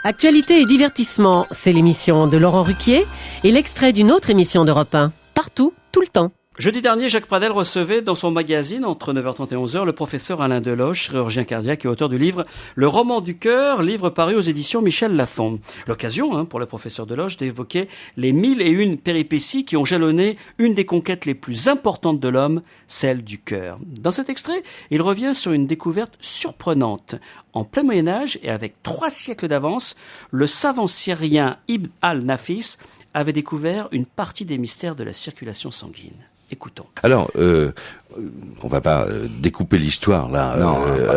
Actualité et divertissement, c'est l'émission de Laurent Ruquier et l'extrait d'une autre émission d'Europe 1. Partout, tout le temps. Jeudi dernier, Jacques Pradel recevait dans son magazine, entre 9h30 et 11h, le professeur Alain Deloche, chirurgien cardiaque et auteur du livre « Le roman du cœur », livre paru aux éditions Michel Lafon. L'occasion, pour le professeur Deloche, d'évoquer les 1001 péripéties qui ont jalonné une des conquêtes les plus importantes de l'homme, celle du cœur. Dans cet extrait, il revient sur une découverte surprenante. En plein Moyen-Âge et avec 3 siècles d'avance, le savant syrien Ibn al-Nafis avait découvert une partie des mystères de la circulation sanguine. Écoutons. Alors, on va pas découper l'histoire là,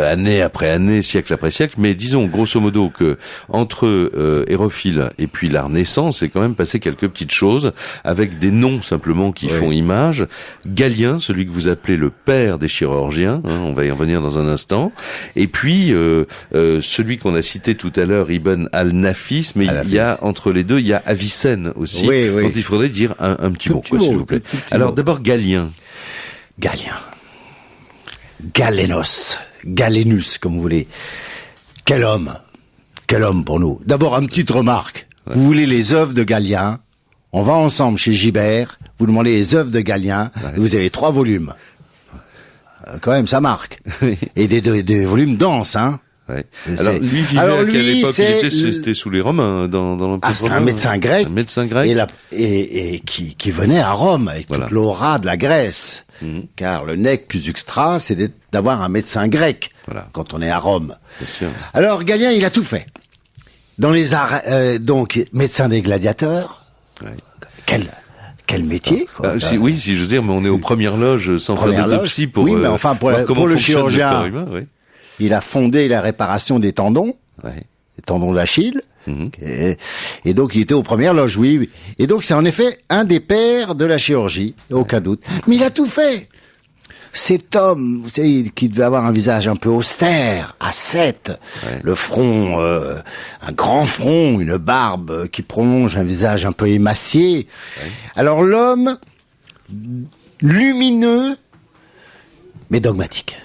année après année, siècle après siècle, mais disons grosso modo que entre Hérophile et puis la Renaissance, c'est quand même passé quelques petites choses avec des noms simplement qui font image. Galien, celui que vous appelez le père des chirurgiens, on va y revenir dans un instant, et puis celui qu'on a cité tout à l'heure, Ibn al-Nafis, mais il y a entre les deux, il y a Avicenne aussi, dont il faudrait dire un petit mot, s'il vous plaît. Alors d'abord Galien. Galénos, Galénus, comme vous voulez. Quel homme pour nous. D'abord, une petite remarque. Vous voulez les œuvres de Galien, on va ensemble chez Gibert, vous demandez les œuvres de Galien, et vous avez 3 volumes. Quand même, ça marque. Et des volumes denses, Ouais. Alors lui vivait à quelle époque c'était sous les Romains dans l'Empire romain. C'est un médecin grec. Et qui venait à Rome avec toute l'aura de la Grèce. Car le nec plus extra, c'est d'avoir un médecin grec quand on est à Rome. Bien sûr. Alors Galien, il a tout fait. Dans les arts, donc médecin des gladiateurs. Quel métier, quoi. Si je veux dire, mais on est aux premières loges sans faire d'autopsie pour mais enfin pour le chirurgien. Le corps humain, il a fondé la réparation des tendons, les tendons d'Achille, et donc il était aux premières loges, oui. Et donc c'est en effet un des pères de la chirurgie, aucun doute. Mais il a tout fait. Cet homme, vous savez, qui devait avoir un visage un peu austère, ascète, le front, un grand front, une barbe qui prolonge un visage un peu émacié. Alors l'homme, lumineux, mais dogmatique.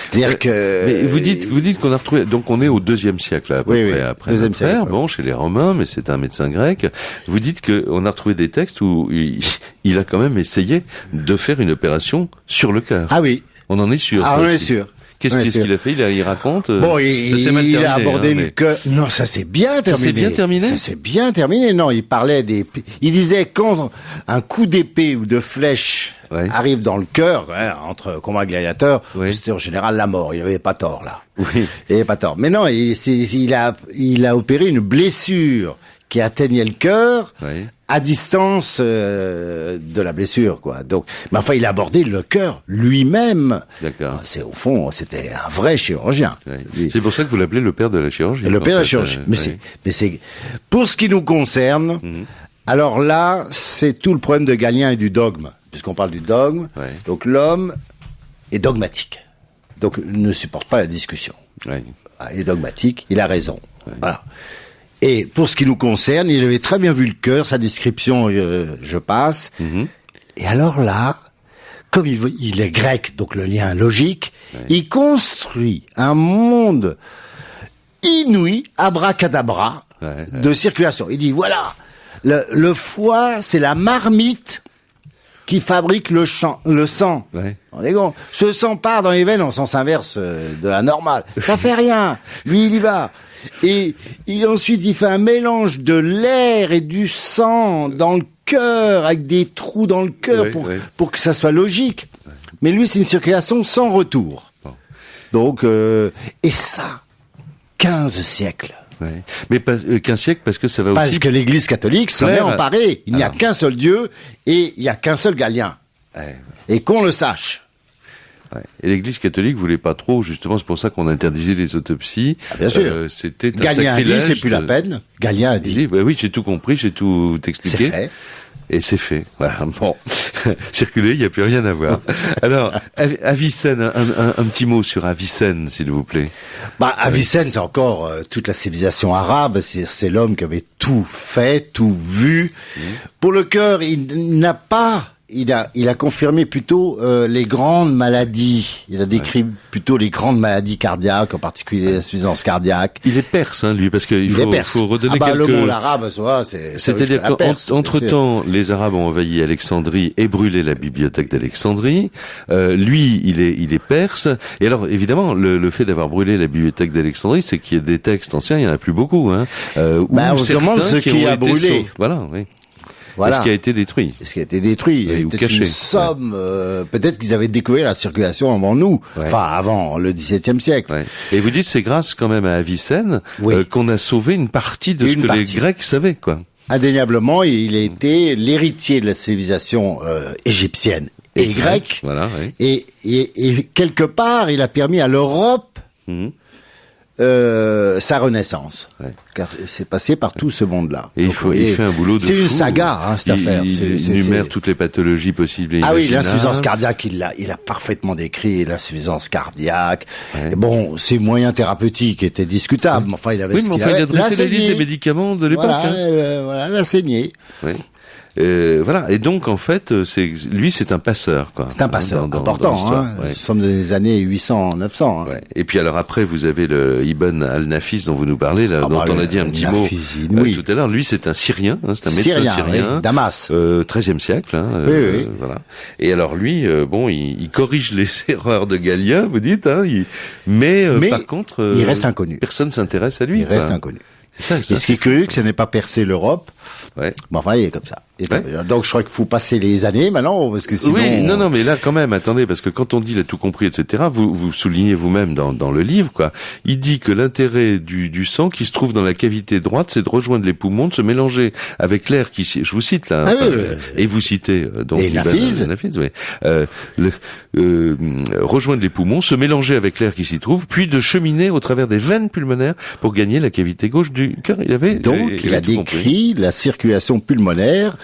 C'est-à-dire que... Mais vous dites qu'on a retrouvé, donc on est au 2e siècle, à peu près, après notre ère, chez les Romains, mais c'est un médecin grec. Vous dites qu'on a retrouvé des textes où il a quand même essayé de faire une opération sur le cœur. Ah oui. On en est sûr. Ah, on est sûr. Qu'est-ce qu'il a fait? Il raconte. Bon, il a abordé le cœur. Non, ça s'est bien terminé. Ça s'est bien terminé? Ça s'est bien terminé. Non, il disait quand un coup d'épée ou de flèche arrive dans le cœur, entre combat gladiateur, c'était en général la mort. Il n'avait pas tort, là. Oui. Il n'avait pas tort. Mais non, il a opéré une blessure qui atteignait le cœur à distance de la blessure, quoi. Donc, mais enfin, il a abordé le cœur lui-même. D'accord. Au fond, c'était un vrai chirurgien. C'est pour ça que vous l'appelez le père de la chirurgie. Le père de la chirurgie. Mais c'est pour ce qui nous concerne. Alors là, c'est tout le problème de Galien et du dogme, puisqu'on parle du dogme. Donc l'homme est dogmatique. Donc ne supporte pas la discussion. Il est dogmatique. Il a raison. Voilà. Et pour ce qui nous concerne, il avait très bien vu le cœur, sa description, je passe. Et alors là, comme il est grec, donc le lien logique, il construit un monde inouï, abracadabra, de circulation. Il dit, voilà, le foie, c'est la marmite qui fabrique le sang. Ce sang part dans les veines en sens inverse de la normale. Ça fait rien. Lui, il y va. Et ensuite, il fait un mélange de l'air et du sang dans le cœur, avec des trous dans le cœur pour que ça soit logique. Mais lui, c'est une circulation sans retour. Donc, et ça, 15 siècles. Mais 15 siècles parce que ça va aussi... Parce que l'Église catholique s'en est emparée. Il n'y a qu'un seul Dieu et il n'y a qu'un seul Galien. Et qu'on le sache. Et l'Église catholique voulait pas trop, justement, c'est pour ça qu'on interdisait les autopsies. Bien sûr. C'était un Galien a dit, c'est plus la peine. Galien a dit. Oui, j'ai tout compris, j'ai tout expliqué. C'est fait. Et c'est fait. Voilà. Bon. Circuler, il n'y a plus rien à voir. Alors, Avicenne, un petit mot sur Avicenne, s'il vous plaît. Avicenne, c'est encore toute la civilisation arabe. C'est l'homme qui avait tout fait, tout vu. Pour le cœur, il n'a pas il a confirmé plutôt les grandes maladies. Il a décrit plutôt les grandes maladies cardiaques, en particulier l'insuffisance cardiaque. Il est perse, hein, lui, parce qu'il faut redonner le quelques... monde arabe, c'est-à-dire qu'entre-temps, les Arabes ont envahi Alexandrie et brûlé la bibliothèque d'Alexandrie. Lui, il est perse. Et alors, évidemment, le fait d'avoir brûlé la bibliothèque d'Alexandrie, c'est qu'il y a des textes anciens, il y en a plus beaucoup, hein. On se demande ce qui a brûlé. Voilà, oui. Voilà. Ce qui a été détruit. Ce qui a été détruit. Ou caché. Une somme, peut-être qu'ils avaient découvert la circulation avant nous. Ouais. Enfin, avant le XVIIe siècle. Ouais. Et vous dites, c'est grâce quand même à Avicenne qu'on a sauvé une partie de ce que les Grecs savaient, quoi. Indéniablement, il a été l'héritier de la civilisation égyptienne et grecque. Voilà, oui. Et quelque part, il a permis à l'Europe sa renaissance, car c'est passé par tout ce monde-là. Et il fait un boulot de fou. C'est une saga, hein, cette affaire. Il énumère toutes les pathologies possibles et imaginables. Ah oui, l'insuffisance cardiaque, il a parfaitement décrit l'insuffisance cardiaque. Ouais. Bon, ses moyens thérapeutiques étaient discutables, mais enfin, il avait ce qu'il avait. Il a dressé la liste des médicaments de l'époque. Voilà, l'a saigné. Oui. Voilà. Et donc, en fait, c'est un passeur, quoi. C'est un passeur important, hein. Nous sommes dans les années 800, 900. Hein. Ouais. Et puis, alors après, vous avez le Ibn al-Nafis dont vous nous parlez, là, dont on a dit un petit mot tout à l'heure. Lui, c'est un Syrien, hein, c'est un médecin syrien. Oui, Damas. 13e siècle, hein. Oui. Voilà. Et alors, lui, il corrige les erreurs de Galien, vous dites, hein, mais par contre, il reste inconnu. Personne s'intéresse à lui. Il reste inconnu. Ça, et ce qui est curieux, que ça n'ait pas percé l'Europe. Ouais. Bon, enfin, il est comme ça. Donc, je crois qu'il faut passer les années maintenant, parce que sinon... Oui, non, mais là, quand même, attendez, parce que quand on dit il a tout compris, etc., vous soulignez vous-même dans le livre, quoi. Il dit que l'intérêt du sang qui se trouve dans la cavité droite, c'est de rejoindre les poumons, de se mélanger avec l'air qui... Je vous cite, là. Et vous citez, donc... Et Nafis, oui. Rejoindre les poumons, se mélanger avec l'air qui s'y trouve, puis de cheminer au travers des veines pulmonaires pour gagner la cavité gauche du cœur. Il a décrit la circulation pulmonaire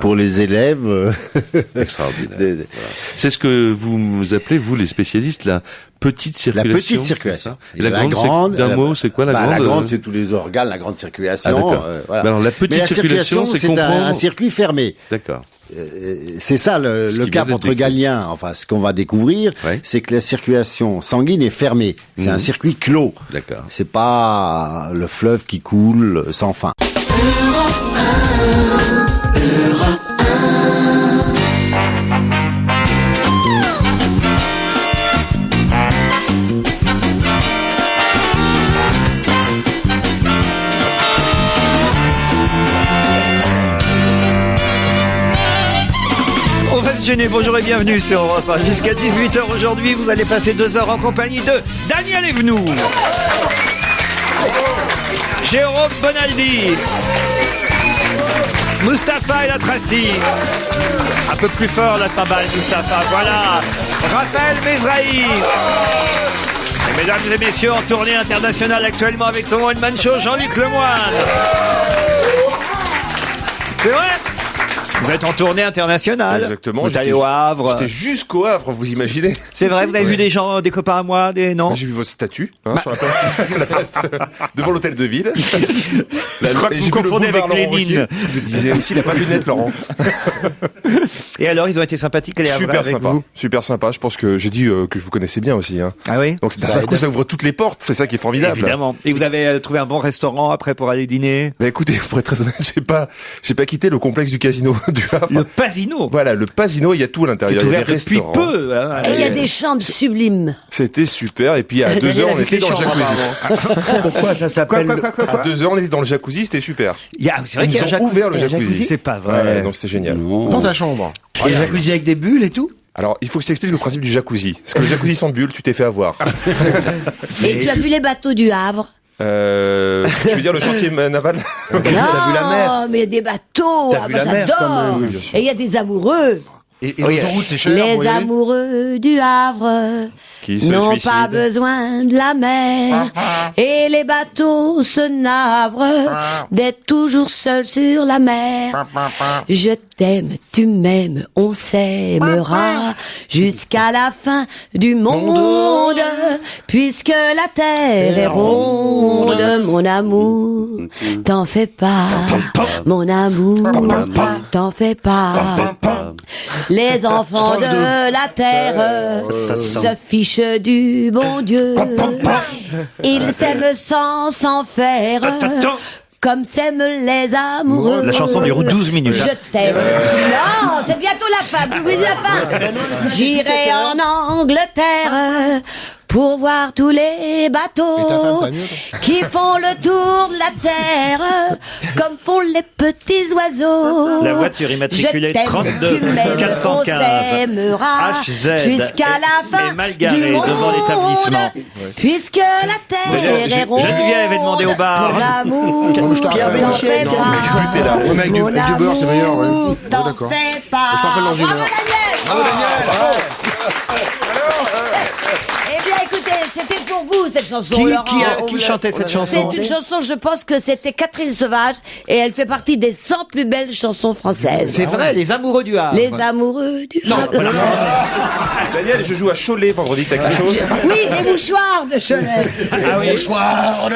pour les élèves. Extraordinaire. Voilà. C'est ce que vous appelez, vous les spécialistes, la petite circulation. La petite circulation. Et la grande, d'un mot, c'est quoi la grande? La grande, c'est tous les organes, la grande circulation. Voilà. Alors la petite circulation, c'est un circuit fermé. D'accord. C'est ça le cap entre Galien. Enfin, ce qu'on va découvrir, c'est que la circulation sanguine est fermée. C'est un circuit clos. D'accord. C'est pas le fleuve qui coule sans fin. Bonjour et bienvenue sur Europe 1. Jusqu'à 18h aujourd'hui, vous allez passer 2 heures en compagnie de Daniel Evenou, Jérôme Bonaldi, Mustapha El Atrassi, un peu plus fort la cymbale Mustapha, voilà, Raphaël Mezrahi. Et mesdames et messieurs, en tournée internationale actuellement avec son one-man show, Jean-Luc Lemoyne. C'est vrai? Vous êtes en tournée internationale. Exactement. Vous allez au Havre. J'étais jusqu'au Havre, vous imaginez. C'est vrai, vous avez vu des gens, des copains à moi, non? J'ai vu votre statue, sur la place, devant l'hôtel de ville. Je crois que vous confondez avec Lénine. Je disais aussi, il n'a pas vu net, Laurent. Et alors, ils ont été sympathiques, les Havrais, avec sympa. vous? Super sympa. Je pense que j'ai dit que je vous connaissais bien aussi. Hein. Ah oui? Donc d'un coup, ça ouvre toutes les portes. C'est ça qui est formidable. Évidemment. Et vous avez trouvé un bon restaurant après pour aller dîner? Bah écoutez, pour être très honnête, j'ai pas quitté le complexe du casino du Havre. Le Pasino. Voilà, le Pasino, il y a tout à l'intérieur. C'est il y a ouvert des depuis restaurants. peu. Hein, et il y a des chambres sublimes. C'était super. Et puis à 2 heures, on était dans le jacuzzi. Pourquoi ça s'appelle À 2 heures, on était dans le jacuzzi, c'était super. C'est vrai qu'il y a un jacuzzi. ouvert le jacuzzi. C'est pas vrai. Ouais, donc c'était génial. Dans ta chambre. Et le jacuzzi avec des bulles et tout? Alors, il faut que je t'explique le principe du jacuzzi. Parce que le jacuzzi sans bulle, tu t'es fait avoir. Et tu as vu les bateaux du Havre? Tu veux dire le chantier naval? Non, t'as vu la mer? Mais des bateaux. T'as vu la mer, j'adore. quand même. Et il y a des amoureux. Et l'autoroute, c'est cher. Les amoureux du Havre Qui se n'ont suicident. pas besoin de la mer. Et les bateaux se navrent d'être toujours seuls sur la mer. Je t'aime, tu m'aimes, on s'aimera jusqu'à la fin du monde, puisque la terre est ronde, mon amour, t'en fais pas, mon amour, t'en fais pas. Les enfants de la terre se fichent du bon Dieu, ils s'aiment sans s'en faire, comme s'aiment les amoureux. La chanson dure 12 minutes. Je t'aime. Non, c'est bientôt la fin. Vous voulez la fin? J'irai en Angleterre pour voir tous les bateaux qui font le tour de la terre comme font les petits oiseaux. La voiture immatriculée 32 415 HZ jusqu'à la fin mais mal garée du monde, devant l'établissement. Puisque la terre est ronde. Geneviève avait demandé au bar. Pour l'amour, Pierre t'en fais pas. Mais là. Ouais, mais avec du beurre, c'est meilleur. Ouais. T'en D'accord. fais pas. Je t'en rappelle dans une Bravo, heure. Daniel. Bravo, Daniel. Eh bien, écoutez, c'était pour vous cette chanson. Qui chantait cette chanson? C'est une chanson, je pense que c'était Catherine Sauvage, et elle fait partie des 100 plus belles chansons françaises. C'est vrai, les amoureux du Havre. Les amoureux du Havre. Daniel, je joue à Cholet vendredi, t'as quelque chose? Oui, les mouchoirs de Cholet. Ah oui. Mouchoir de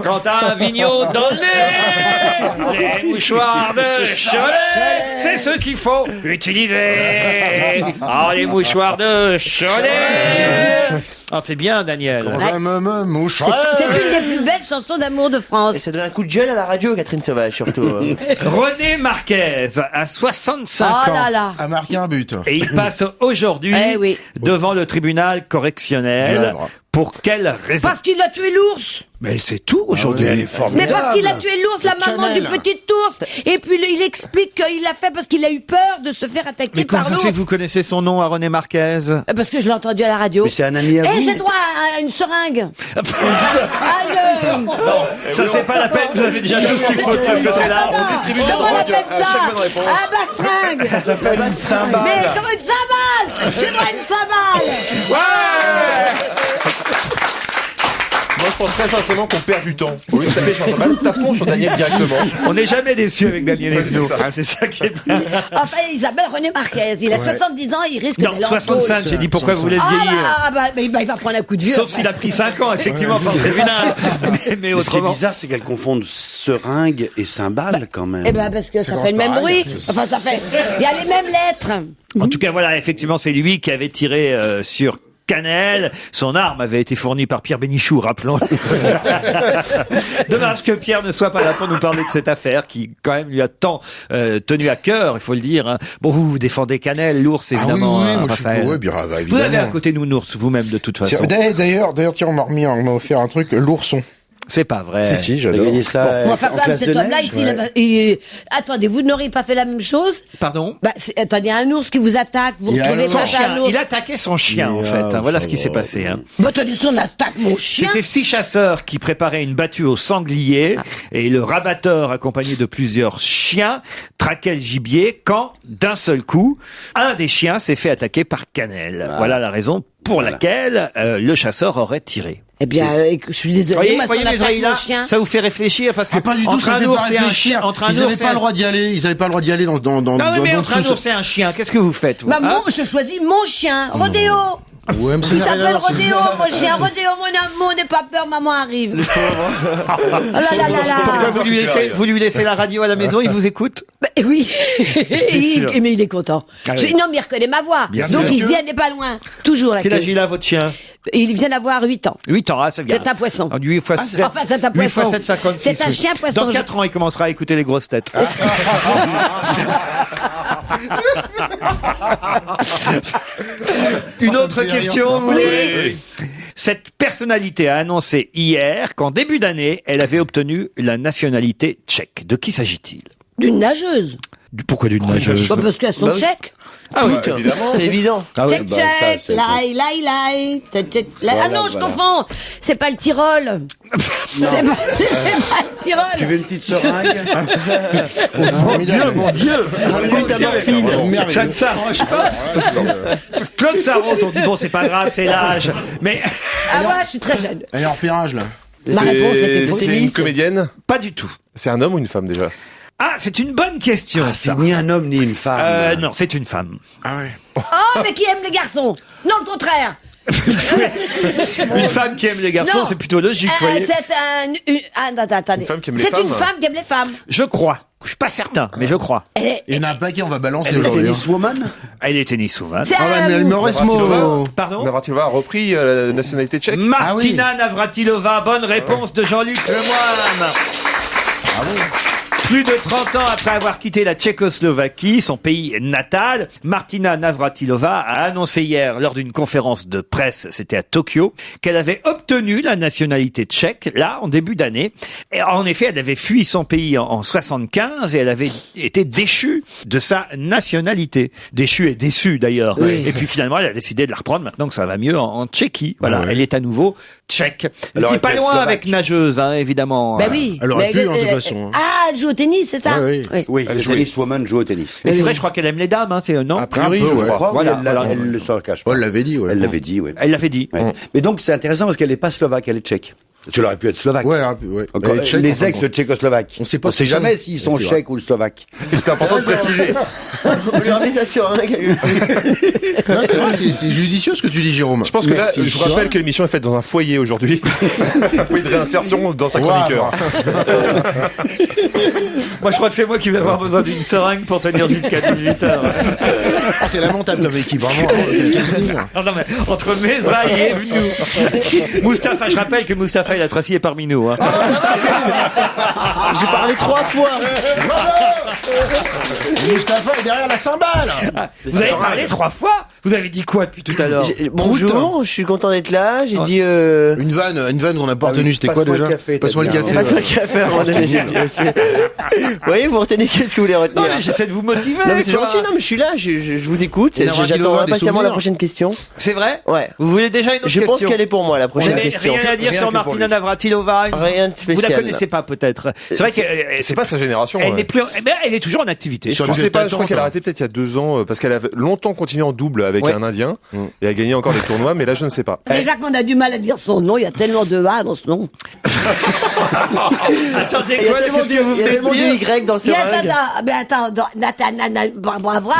Quand t'as un vignon dans le nez, les mouchoirs de Cholet, c'est ce qu'il faut utiliser. Ah, les mouchoirs de Cholet. Ah, c'est bien, Daniel. J'aime mouchoir. C'est une des plus belles chansons d'amour de France. Et ça donne un coup de gueule à la radio, Catherine Sauvage, surtout. René Marquez a 65 Oh ans. là là. A marqué un but. Et il passe aujourd'hui Eh oui. devant le tribunal correctionnel. Pour quelle raison? Parce qu'il a tué l'ours. Mais c'est tout aujourd'hui. Elle est Mais parce qu'il a tué l'ours, la maman Chanel. du petit ours. Et puis il explique qu'il l'a fait parce qu'il a eu peur de se faire attaquer Mais comment par ça l'ours. c'est que vous connaissez son nom à René Marquez? Parce que je l'ai entendu à la radio. Mais c'est un ami à Eh, vous. j'ai droit à une seringue. Ça c'est pas la peine, vous avez déjà tout ce qu'il faut de ce côté-là. Comment on appelle ça? Un bastringue. Ça s'appelle une cymbale. Mais comme une cymbale. J'ai droit à une cymbale. Moi, je pense très sincèrement qu'on perd du temps. Au lieu de taper sur sa balle, tapons sur Daniel directement. On n'est jamais déçu avec Daniel Ezo. C'est ça. C'est ça qui est bien. Enfin, il s'appelle René Marquez. Il a 70 ans, il risque Non, d'aller en 65, tôle. j'ai dit pourquoi vous voulez le Ah vieillir. bah, il va prendre un coup de vieux. Sauf s'il a pris 5 ans, effectivement, par le tribunal. Mais Mais ce qui est autrement. bizarre, c'est qu'elles confondent seringue et cymbale quand même. Eh ben, parce que ça fait le même pareil. bruit. Enfin, ça fait. Il y a les mêmes lettres. En tout cas, voilà, effectivement, c'est lui qui avait tiré sur Canel. Son arme avait été fournie par Pierre Bénichou, rappelons. Dommage que Pierre ne soit pas là pour nous parler de cette affaire qui, quand même, lui a tant tenu à cœur, il faut le dire. Hein. Bon, vous défendez Canel, l'ours, évidemment, Ah oui, hein, moi je suis Raphaël. pour eux, bien, Vous évidemment. avez à côté de nous l'ours, vous-même, de toute façon. D'ailleurs, tiens, on m'a offert un truc, l'ourson. C'est pas vrai. Si, T'as j'adore. gagné ça Bon, enfin, en quand même, classe cet de homme-là, neige. attendez, vous n'auriez pas fait la même chose? Pardon? Bah, attendez, il y a un ours qui vous attaque, vous Il a retrouvez un Son face à chien. un ours. Il attaquait son chien, en fait. Hein. Voilà ce qui s'est passé. Hein. Bah, attendez, si on attaque mon chien. C'était 6 chasseurs qui préparaient une battue au sanglier et le rabatteur, accompagné de plusieurs chiens, traquait le gibier quand, d'un seul coup, un des chiens s'est fait attaquer par Canel. Voilà la raison pour laquelle le chasseur aurait tiré. Eh bien, je suis désolé, Voyez, moi, si voyez on les attaque Israéliens, mon chien. ça vous fait réfléchir parce que Ah, pas du tout, entre ça me un fait ours pas et un réfléchir. chien, entre un Ils ours avaient et pas le droit d'y aller, dans non, mais entre un tout ours et un chien, qu'est-ce que vous faites, vous, Bah, hein je choisis mon chien, Rodéo. Ouais, mais Il s'appelle Rodéo, mon chien, Rodéo, mon amour, n'aie pas peur, maman arrive. Oh là là là Pourquoi là. vous lui laissez la radio à la maison, il vous écoute? Bah, oui, sûr. mais il est content. Ah oui. Non, mais il reconnaît ma voix. Bien Donc sûr. il vient n'est pas loin. Toujours la Quel queue. âge il a, votre chien? Il vient d'avoir 8 ans. 8 ans, ah, c'est bien. C'est un poisson. 8 fois 7. Enfin, c'est un poisson. 8 fois 7, 56. C'est un oui. chien poisson. Dans 4 ans, il commencera à écouter les grosses têtes. Une autre question, vous voulez? Cette personnalité a annoncé hier qu'en début d'année, elle avait obtenu la nationalité tchèque. De qui s'agit-il? D'une nageuse. Pourquoi d'une nageuse? Bah, parce qu'elles sont tchèques. Ah oui, C'est évidemment. ah oui. Tchèque, tchèque, laï, laï, laï, tchèque, laï. Ah non, je confonds. C'est pas le Tyrol. C'est pas le Tyrol. Tu veux une petite seringue? Mon Dieu, ça ne s'arrange pas. Claude Sarraute, on dit bon, c'est pas grave, c'est l'âge. Mais Ah, moi, je suis très jeune. Elle est en repérage, là. Ma réponse était C'est une Nice. comédienne? pas du tout. C'est un homme ou une femme déjà? Ah, c'est une bonne question. C'est ni un homme ni une femme. Non, c'est une femme. Ah ouais. Oh, mais qui aime les garçons? Non, le contraire. Une femme qui aime les garçons, Non. c'est plutôt logique, vous voyez. Attendez. Une femme qui aime les C'est femmes. une femme qui aime les femmes. Je crois. Je suis pas certain, mais je crois. Il y en a un paquet, on va balancer Elle est aujourd'hui. tenniswoman. Elle est tenniswoman. C'est Ah ouais, mais elle me reste mot. Pardon? Navratilova a repris la nationalité tchèque. Martina Navratilova, bonne réponse de Jean-Luc Lemoine. Plus de 30 ans après avoir quitté la Tchécoslovaquie, son pays natal, Martina Navratilova a annoncé hier, lors d'une conférence de presse, c'était à Tokyo, qu'elle avait obtenu la nationalité tchèque, là, en début d'année. Et en effet, elle avait fui son pays en 75 et elle avait été déchue de sa nationalité. Déchue et déçue, d'ailleurs. Oui. Et puis finalement, elle a décidé de la reprendre maintenant que ça va mieux en Tchéquie. Voilà, elle est à nouveau tchèque. Alors, C'est elle pas peut être loin slovaque. avec nageuse, hein, évidemment. Bah oui. Elle aurait Mais, pu, de toute façon, hein. Ah, elle joue au tennis, c'est ça? Oui. Oui, Elle le jouait. tenniswoman joue au tennis. Mais c'est vrai, je crois qu'elle aime les dames, hein, c'est non? A priori, Un peu, je ouais. Je crois. crois, Voilà, oui, voilà. elle ne se cache pas. Elle l'avait dit, ouais. Elle l'avait dit, oui. Elle l'avait dit. Ouais. Mais donc, c'est intéressant parce qu'elle n'est pas slovaque, elle est tchèque. Tu l'aurais pu être slovaque. Ouais. Encore, Elle est tchèque, les enfin, bon. ex-tchécoslovaques. On sait pas On sait ce qu'ils jamais sont. s'ils sont C'est vrai. tchèques ou slovaques. Et c'est important de préciser. On lui ramène ça sur un Non, c'est vrai, c'est judicieux ce que tu dis, Jérôme. Je pense que Merci. là, je vous rappelle que l'émission est faite dans un foyer aujourd'hui. Un foyer de réinsertion dans sa chroniqueur. Moi, je crois que c'est moi qui vais avoir besoin d'une seringue pour tenir jusqu'à 18h. C'est lamentable comme équipe, vraiment. Quel casting. Non, mais entre Mesra et Evnou. Moustapha, je rappelle que Moustapha El Atrassi est parmi nous. Hein. J'ai parlé 3 fois. Mustapha est derrière la cymbale. Vous avez parlé 3 fois? Vous avez dit quoi depuis tout à l'heure? Bonjour, je suis content d'être là. J'ai dit. Une vanne qu'on n'a pas retenue, c'était quoi Passe-moi déjà le café, t'as Passe-moi le dit, hein. café. Passe-moi ouais. le café à un moment donné, j'ai dit aussi. Vous voyez, vous retenez qu'est-ce que vous voulez retenir? Non, mais j'essaie de vous motiver. Non, mais c'est quoi. gentil, non, mais je suis là, je vous écoute. Et Navratilova, J'attends des impatiemment la souvenirs prochaine question. C'est vrai? Ouais. Vous voulez déjà une autre Je question? pense qu'elle est pour moi, la Vous prochaine n'avez question. rien à dire Rien sur que pour Martina lui. Navratilova? Rien de Vous la spécial. connaissez pas peut-être. C'est vrai que C'est pas sa génération. elle ouais. n'est plus. Eh ben, elle est toujours en activité. Sur Je sais pas, je crois Attends, qu'elle a attends. arrêté peut-être il y a 2 ans parce qu'elle a longtemps continué en double avec Ouais. un Indien et a gagné encore des tournois, mais là je ne sais pas. Déjà qu'on a du mal à dire son nom, il y a tellement de A dans ce nom. Attendez, Il y a quoi? tellement Qu'est-ce que vous il y a venez de tellement de dire? Y dans ce ring. Mais attends, bravo,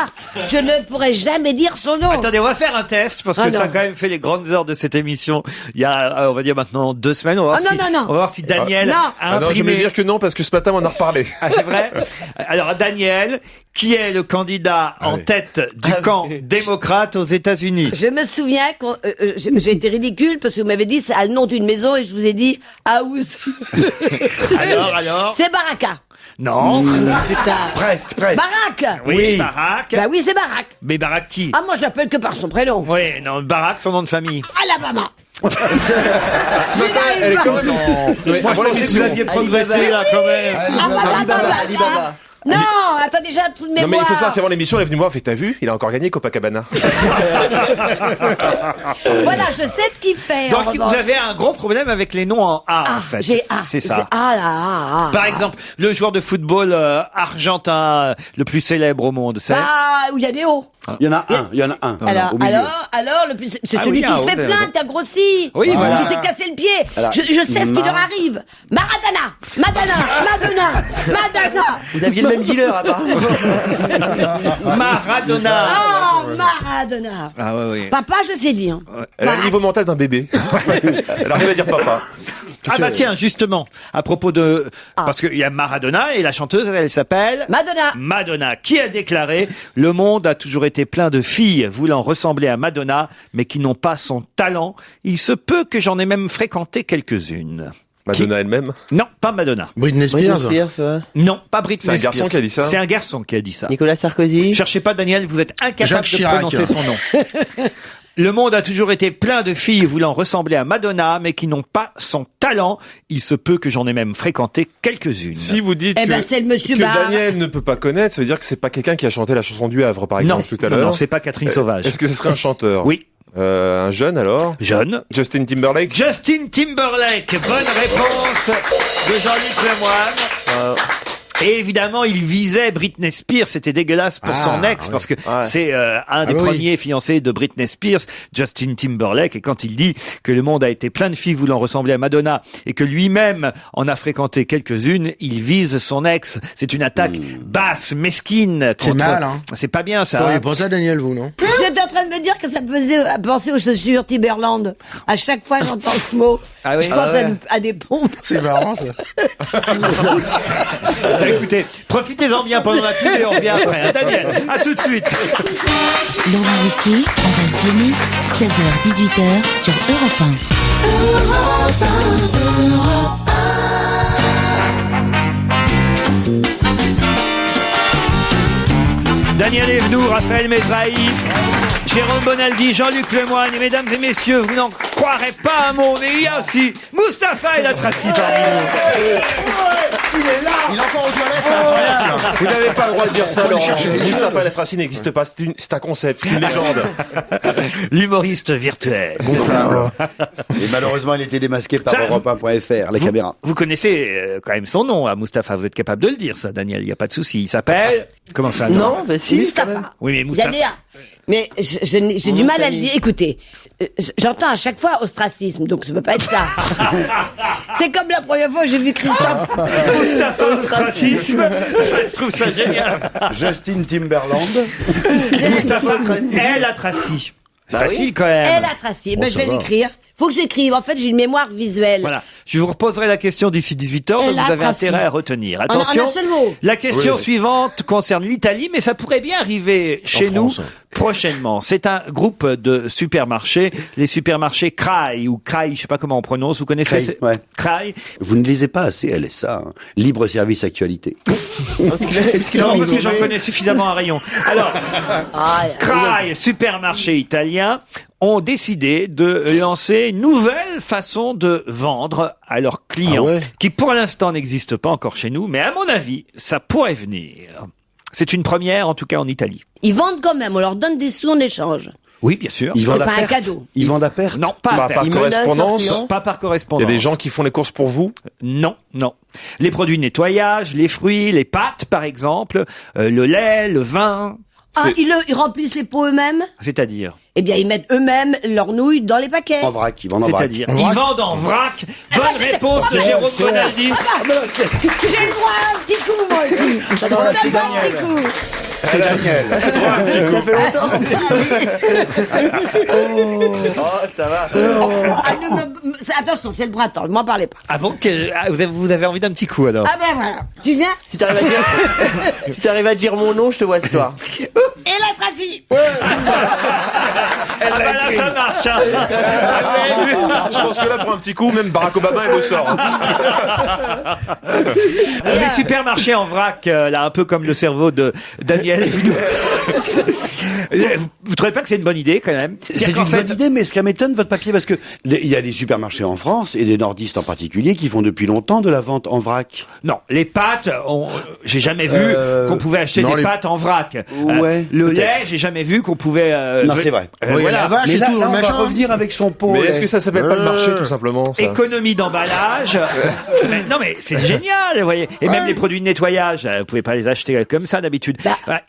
je ne pourrais jamais dire son nom. Attendez, on va faire un test parce que Ah, ça a non. quand même fait les grandes heures de cette émission. Il y a, on va dire maintenant 2 semaines. On va voir Ah, non, si, non, non. On va voir si Daniel Non. a Ah non, je vais imprimé. dire que non parce que ce matin on en a reparlé. Ah, c'est vrai? Alors, Daniel, qui est le candidat en tête du camp démocrate aux États-Unis? Je me souviens quand j'ai été ridicule parce que vous m'avez dit c'est le nom d'une maison et je vous ai dit House. Alors? C'est Baraka. Non. Putain. Presque. Barack. Oui, Barack. Bah oui, c'est Barack. Mais Barack qui? Ah moi je l'appelle que par son prénom. Oui, non, Barack, son nom de famille. Alabama. Ce matin, elle est quand même en. Moi, je pensais que vous aviez progressé, là, quand même. Alibaba. Non, attends déjà toute mémoire. Non mais il faut savoir qu'avant l'émission, elle est venue me voir, elle fait t'as vu, il a encore gagné Copacabana. Voilà, je sais ce qu'il fait. en Donc, vous revanche. avez un gros problème avec les noms en A, en fait. J'ai A. C'est ça. Ah là, ah. Par exemple, le joueur de football argentin le plus célèbre au monde, c'est... Ah, où il y a des hauts. Il y en a un. Alors, au milieu. le plus, c'est Ah celui oui, qui ah, se fait ouais, plaindre, t'as grossi. Oui, voilà. Qui s'est cassé le pied. Alors, Je sais ce qui leur arrive. Madonna. Vous aviez le même dealer, apparemment. Maradona. Oh, Maradona. Ah ouais, oui. Papa, je sais dire. Elle a le niveau mental d'un bébé. Elle arrive à dire papa. Ah bah tiens, justement, à propos de... Parce qu'il y a Maradona et la chanteuse, elle s'appelle... Madonna, qui a déclaré « Le monde a toujours été plein de filles voulant ressembler à Madonna, mais qui n'ont pas son talent. Il se peut que j'en ai même fréquenté quelques-unes. » Madonna elle-même? Non, pas Madonna. Britney Spears. Non, pas Britney C'est un Spears. garçon qui a dit ça? C'est un garçon qui a dit ça. Nicolas Sarkozy. Cherchez pas Daniel, vous êtes incapable Jacques de Chirac. prononcer son nom. Le monde a toujours été plein de filles voulant ressembler à Madonna, mais qui n'ont pas son talent. Il se peut que j'en ai même fréquenté quelques-unes. Si vous dites Eh ben, c'est le monsieur que Barre. Daniel ne peut pas connaître, ça veut dire que c'est pas quelqu'un qui a chanté la chanson du Havre, par exemple, tout à l'heure. Non, c'est pas Catherine Sauvage. Est-ce que ce serait un chanteur? Oui. Un jeune alors? Jeune. Justin Timberlake? Justin Timberlake. Bonne réponse de Jean-Luc Lemoine. Et évidemment, il visait Britney Spears. C'était dégueulasse pour son ex, parce que c'est un des premiers fiancés de Britney Spears, Justin Timberlake. Et quand il dit que le monde a été plein de filles voulant ressembler à Madonna et que lui-même en a fréquenté quelques-unes, il vise son ex. C'est une attaque basse, mesquine. C'est mal, hein. C'est pas bien, ça. Vous auriez pensé à Daniel, vous, non? J'étais en train de me dire que ça me faisait penser aux chaussures Timberland. À chaque fois, j'entends ce mot. Ah oui? Je pense à des pompes. C'est marrant, ça. Écoutez, profitez-en bien pendant la pub et on revient après. Hein, Daniel, à tout de suite. Laurent Ruquier, on va se gêner. 16h-18h sur Europe 1. Daniel Evenou, Raphaël Mesrahi, Jérôme Bonaldi, Jean-Luc Lemoyne, et mesdames et messieurs, vous n'en croirez pas un mot, mais il y a aussi Mustapha El Atrassi parmi nous. Il est là. Il est encore aux toilettes, c'est incroyable. Vous n'avez pas le droit de dire ça, Laurent. Mustapha El Atrassi n'existe pas, c'est un concept, c'est une légende. L'humoriste virtuel. Et malheureusement, il était démasqué par Europe1.fr, les caméras. Vous connaissez quand même son nom, hein, Mustapha, vous êtes capable de le dire, ça, Daniel, il n'y a pas de souci. Il s'appelle... Comment ça? Non, bah si. Mustapha. Oui, mais Mustapha... Mais j'ai du mal à le dire. Écoutez, j'entends à chaque fois ostracisme, donc ça peut pas être ça. C'est comme la première fois que j'ai vu Christophe. Mustapha ostracisme, je trouve ça génial. Justin Timberland. Mustapha El Atrassi. C'est facile quand même. Elle a tracé. Ben, je vais l'écrire. Faut que j'écrive. En fait, j'ai une mémoire visuelle. Voilà. Je vous reposerai la question d'ici 18h, donc vous avez intérêt à retenir. Attention. En un seul mot. La question suivante concerne l'Italie, mais ça pourrait bien arriver chez nous prochainement. C'est un groupe de supermarchés, les supermarchés Crai ou Crai, je sais pas comment on prononce. Vous connaissez Crai? Vous ne lisez pas assez LSA, hein. Libre service actualité. Non, parce que j'en connais suffisamment un rayon. Alors, Crai, supermarché italien, ont décidé de lancer une nouvelle façon de vendre à leurs clients, qui pour l'instant n'existe pas encore chez nous, mais à mon avis, ça pourrait venir. C'est une première, en tout cas en Italie. Ils vendent quand même, on leur donne des sous en échange. Oui, bien sûr. Ils vendent à pas un perte. cadeau. Ils vendent à perte. Non, pas à perte. Par correspondance. Pas par correspondance. Il y a des gens qui font les courses pour vous? Non, non. Les produits de nettoyage, les fruits, les pâtes, par exemple, le lait, le vin. Ah, ils remplissent les pots eux-mêmes? C'est-à-dire? Eh bien, ils mettent eux-mêmes leurs nouilles dans les paquets. En vrac, ils vendent en vrac. C'est-à-dire, ils vendent en vrac. Bonne réponse de Jérôme Bonaldi. J'ai le droit à un petit coup, moi aussi. J'ai le droit à un petit coup. C'est Daniel. Ça fait longtemps. Oh, ça va. Attention, c'est le printemps, ne m'en parlez pas. Ah bon, vous avez envie d'un petit coup alors? Ah ben voilà, tu viens? Si t'arrives à dire mon nom, je te vois ce soir. Et la Tracy. Ah bah là, ça marche. Hein. Je pense que là, pour un petit coup, même Barack Obama, il le sort. Les supermarchés en vrac, là, un peu comme le cerveau de Daniel. Vous trouvez pas que c'est une bonne idée quand même? C'est une bonne idée, mais ce qui m'étonne, votre papier, parce que il y a des supermarchés en France, et des nordistes en particulier, qui font depuis longtemps de la vente en vrac. Non, les pâtes, j'ai jamais vu qu'on pouvait acheter des pâtes en vrac. Ouais, le lait, j'ai jamais vu qu'on pouvait... non, c'est vrai. Voilà. La vache mais et là, tout, là, on machin. va revenir avec son pot. Mais est-ce que ça s'appelle pas le marché, tout simplement, ça? Économie d'emballage. Non, mais c'est génial, vous voyez. Et même les produits de nettoyage, vous pouvez pas les acheter comme ça d'habitude.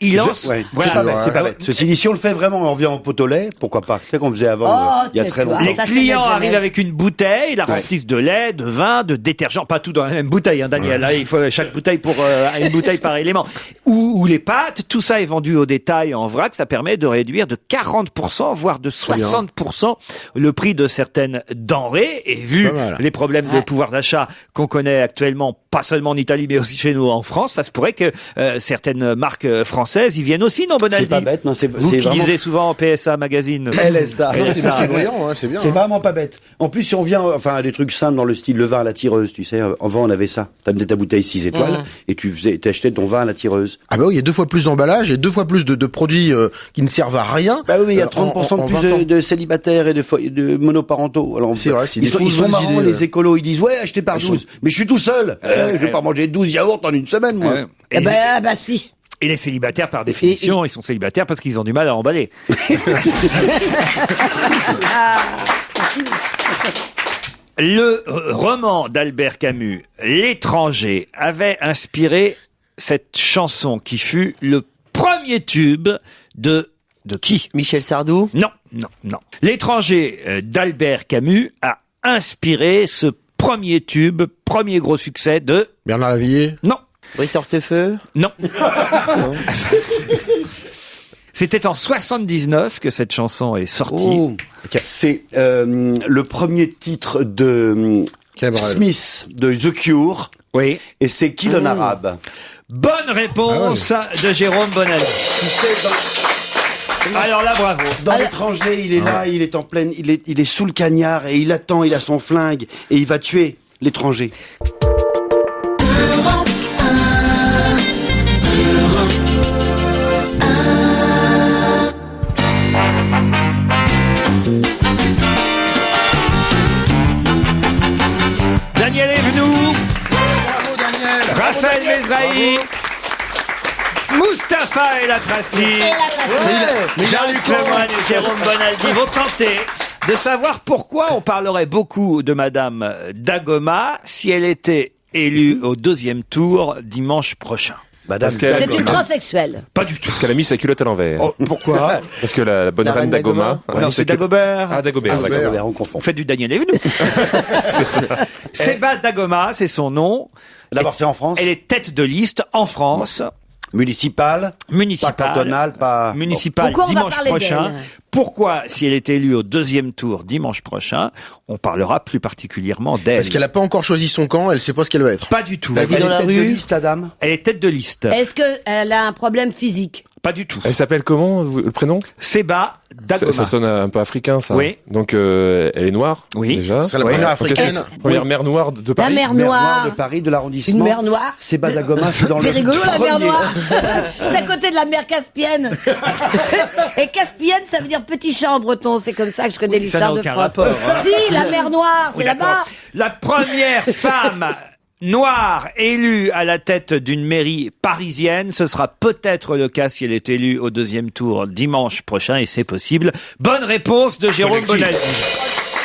Ils lancent... C'est pas bête, c'est pas bête. Ceci dit, si on le fait vraiment, on revient en pot au lait, pourquoi pas? C'est qu'on faisait avant, il y a très longtemps. Les clients arrivent avec une bouteille, la remplissent de lait, de vin, de détergent, pas tout dans la même bouteille, hein, Daniel. Là, il faut chaque bouteille pour une bouteille par élément. Ou les pâtes, tout ça est vendu au détail en vrac. Ça permet de réduire de 40%, voire de 60% le prix de certaines denrées. Et vu les problèmes de pouvoir d'achat qu'on connaît actuellement, pas seulement en Italie, mais aussi chez nous en France, ça se pourrait que certaines marques françaises y viennent aussi, non, Bonaldi? C'est pas bête, non, vous qui lisez souvent PSA Magazine. LSA. C'est brillant, hein, c'est bien. C'est vraiment pas bête. En plus, si on vient, enfin, à des trucs simples dans le style le vin à la tireuse, tu sais, avant on avait ça. T'amenais ta bouteille 6 étoiles et t'achetais ton vin à la tireuse. Ah bah oui, il y a 2 fois plus d'emballage et 2 fois plus de produits qui ne servent à rien. Bah oui, mais il y a 30% de plus de célibataires et de monoparentaux. Alors, c'est vrai, ils sont marrants, les écolos, ils disent ouais, achetez par 12. Mais je suis tout seul. Je vais pas manger 12 yaourts en une semaine, moi. Eh bah si. Et les célibataires, par définition, ils sont célibataires parce qu'ils ont du mal à emballer. Le roman d'Albert Camus, L'étranger, avait inspiré cette chanson qui fut le premier tube de qui? Michel Sardou? Non. L'étranger d'Albert Camus a inspiré ce premier tube, premier gros succès de... Bernard Lavilliers? Non. Brice Hortefeux? Non. C'était en 79 que cette chanson est sortie. Oh, c'est le premier titre de Smith, de The Cure. Oui. Et c'est Kid en arabe. Bonne réponse de Jérôme Bonaldi. Alors là, bravo. Dans l'étranger, il est là, il est en pleine, il est sous le cagnard et il attend, il a son flingue et il va tuer l'étranger. Daniel Evenou. Bravo Daniel. Raphaël Mesrahi. Mustapha El Atrassi. Jean-Luc Lemoyne et Jérôme Bonaldi vont tenter de savoir pourquoi on parlerait beaucoup de Madame Dagoma si elle était élue au 2e tour dimanche prochain. C'est une transsexuelle. Pas du tout. Parce qu'elle a mis sa culotte à l'envers. Oh, pourquoi? Parce que la bonne reine Dagoma... Non, c'est Dagobert. Ah, Dagobert, d'accord. On confond. On fait du Daniel Evenou. Seba Dagoma, c'est son nom. D'abord, c'est en France. Elle est tête de liste en France. Municipal. Pas cantonal, pas... Municipal Pourquoi on va dimanche parler prochain. d'elle? Pourquoi, si elle est élue au 2e tour dimanche prochain, on parlera plus particulièrement d'elle? Parce qu'elle a pas encore choisi son camp, elle sait pas ce qu'elle va être. Pas du tout. Elle est tête de liste, la dame. Elle est tête de liste. Est-ce qu'elle a un problème physique? Pas du tout. Elle s'appelle comment, le prénom? Seba Dagoma. Ça sonne un peu africain, ça. Oui. Donc, elle est noire. Oui. Déjà. Ce serait la première africaine. Première mère noire de Paris. La mer Mer noire. Noire de Paris, de l'arrondissement. Une mer noire. C'est Dagoma, c'est dans le C'est rigolo la mer premier. Noire. C'est à côté de la mer Caspienne. Et Caspienne, ça veut dire petit chat en breton. C'est comme ça que je connais Ça n'a l'histoire de aucun France. rapport, hein. Si, la mer Noire, c'est Oui, là-bas. d'accord. La première femme noire élue à la tête d'une mairie parisienne, ce sera peut-être le cas si elle est élue au 2e tour dimanche prochain, et c'est possible. Bonne réponse de Jérôme Bonaldi.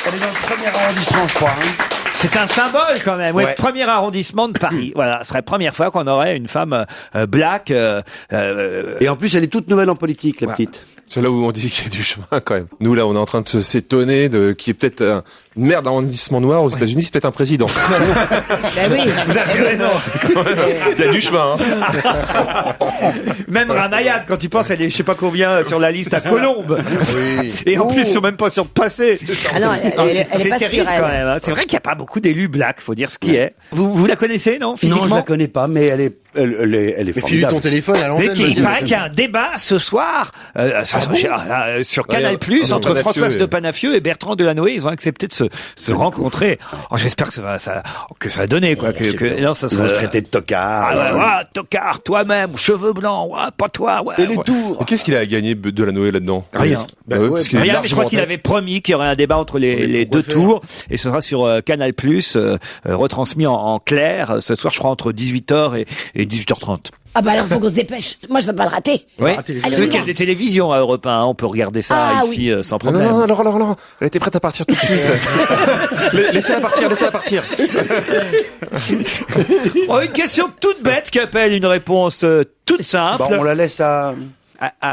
Elle est dans le premier arrondissement, je crois. C'est un symbole quand même. Oui, Ouais. premier arrondissement de Paris. Voilà, ce serait la première fois qu'on aurait une femme black. Et en plus, elle est toute nouvelle en politique, la petite. C'est là où on dit qu'il y a du chemin, quand même. Nous, là, on est en train de s'étonner qu'il y ait peut-être une maire d'arrondissement noir aux États-Unis, c'est peut-être un président. Ben oui. Vous avez raison. Il y a du chemin, Même Ramayad, quand tu penses, elle est je sais pas combien sur la liste à Colombes. Oui. Et en plus, ils sont même pas sûrs de passer. Ah non, elle est C'est pas terrible sûre, elle. quand même. Hein. C'est vrai qu'il n'y a pas beaucoup d'élus blacks, faut dire ce qui est. Vous la connaissez, non, physiquement? Non, je la connais pas, mais elle est Mais file-lui formidable. ton téléphone à Mais l'antenne. il vas-y, paraît qu'il y a un débat ce soir sur Canal+ entre Panafieux Françoise et- de Panafieux et Bertrand Delanoë. Ils ont accepté de se rencontrer. Oh, j'espère que ça va donner quoi. Non, ça Ils vont se sera... traiter de tocard. Ah ouais, tocard, toi-même, cheveux blancs, ouais, pas toi, ouais. Et les ouais. tours. Et qu'est-ce qu'il a gagné de la Noé là-dedans? Rien. Bah ouais, parce qu'il est Rien, mais je crois largement qu'il en avait promis qu'il y aurait un débat entre les deux pourquoi tours, et ce sera sur Canal+, retransmis en clair, ce soir, je crois, entre 18h et 18h30. Ah bah alors faut qu'on se dépêche. Moi je veux pas le rater. Oui, rater les c'est Allez, vrai on y qu'il y a va. des télévisions à Europe 1, on peut regarder ça Ah, ici sans Non, problème. non, non, elle était prête à partir tout de suite. Laissez-la partir. Oh, une question toute bête qui appelle une réponse toute simple. Bon, on la laisse à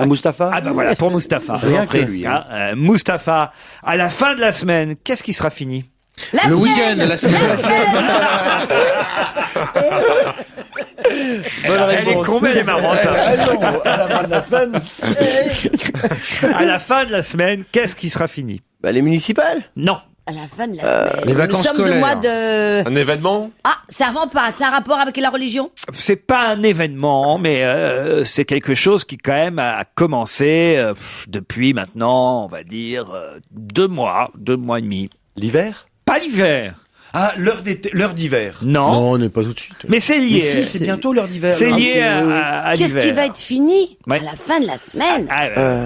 Mustapha. Ah bah voilà, pour Mustapha. Rien que lui, hein. Mustapha, à la fin de la semaine, qu'est-ce qui sera fini? La Le semaine. week-end, la semaine. Elle est con, mais elle est marrante. À la fin de la semaine. À la fin de la semaine, qu'est-ce qui sera fini? Bah, les municipales? Non. À la fin de la semaine. Les vacances Nous sommes scolaires. au mois de... Un événement? Ah, c'est avant Pâques. C'est un rapport avec la religion? C'est pas un événement, mais c'est quelque chose qui quand même a commencé depuis maintenant, on va dire, 2 mois et demi. L'hiver? Pas l'hiver. Ah, l'heure d'hiver. Non. Non, on n'est pas tout de suite. Mais c'est lié. Mais si, c'est bientôt l'heure d'hiver. C'est là. lié à Qu'est-ce qui l'hiver. va être fini Ouais. à la fin de la semaine?